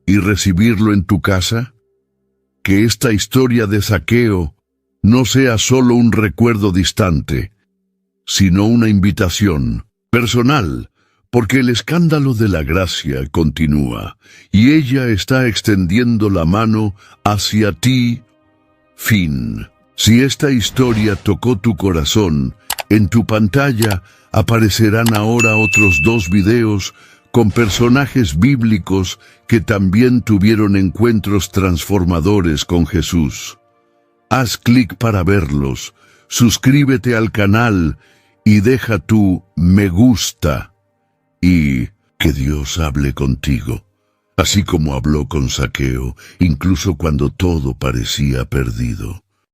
y recibirlo en tu casa? Que esta historia de Zaqueo no sea solo un recuerdo distante, sino una invitación personal, porque el escándalo de la gracia continúa, y ella está extendiendo la mano hacia ti. Fin. Si esta historia tocó tu corazón, en tu pantalla aparecerán ahora otros 2 videos con personajes bíblicos que también tuvieron encuentros transformadores con Jesús. Haz clic para verlos, suscríbete al canal y deja tu me gusta. Y que Dios hable contigo, así como habló con Zaqueo, incluso cuando todo parecía perdido.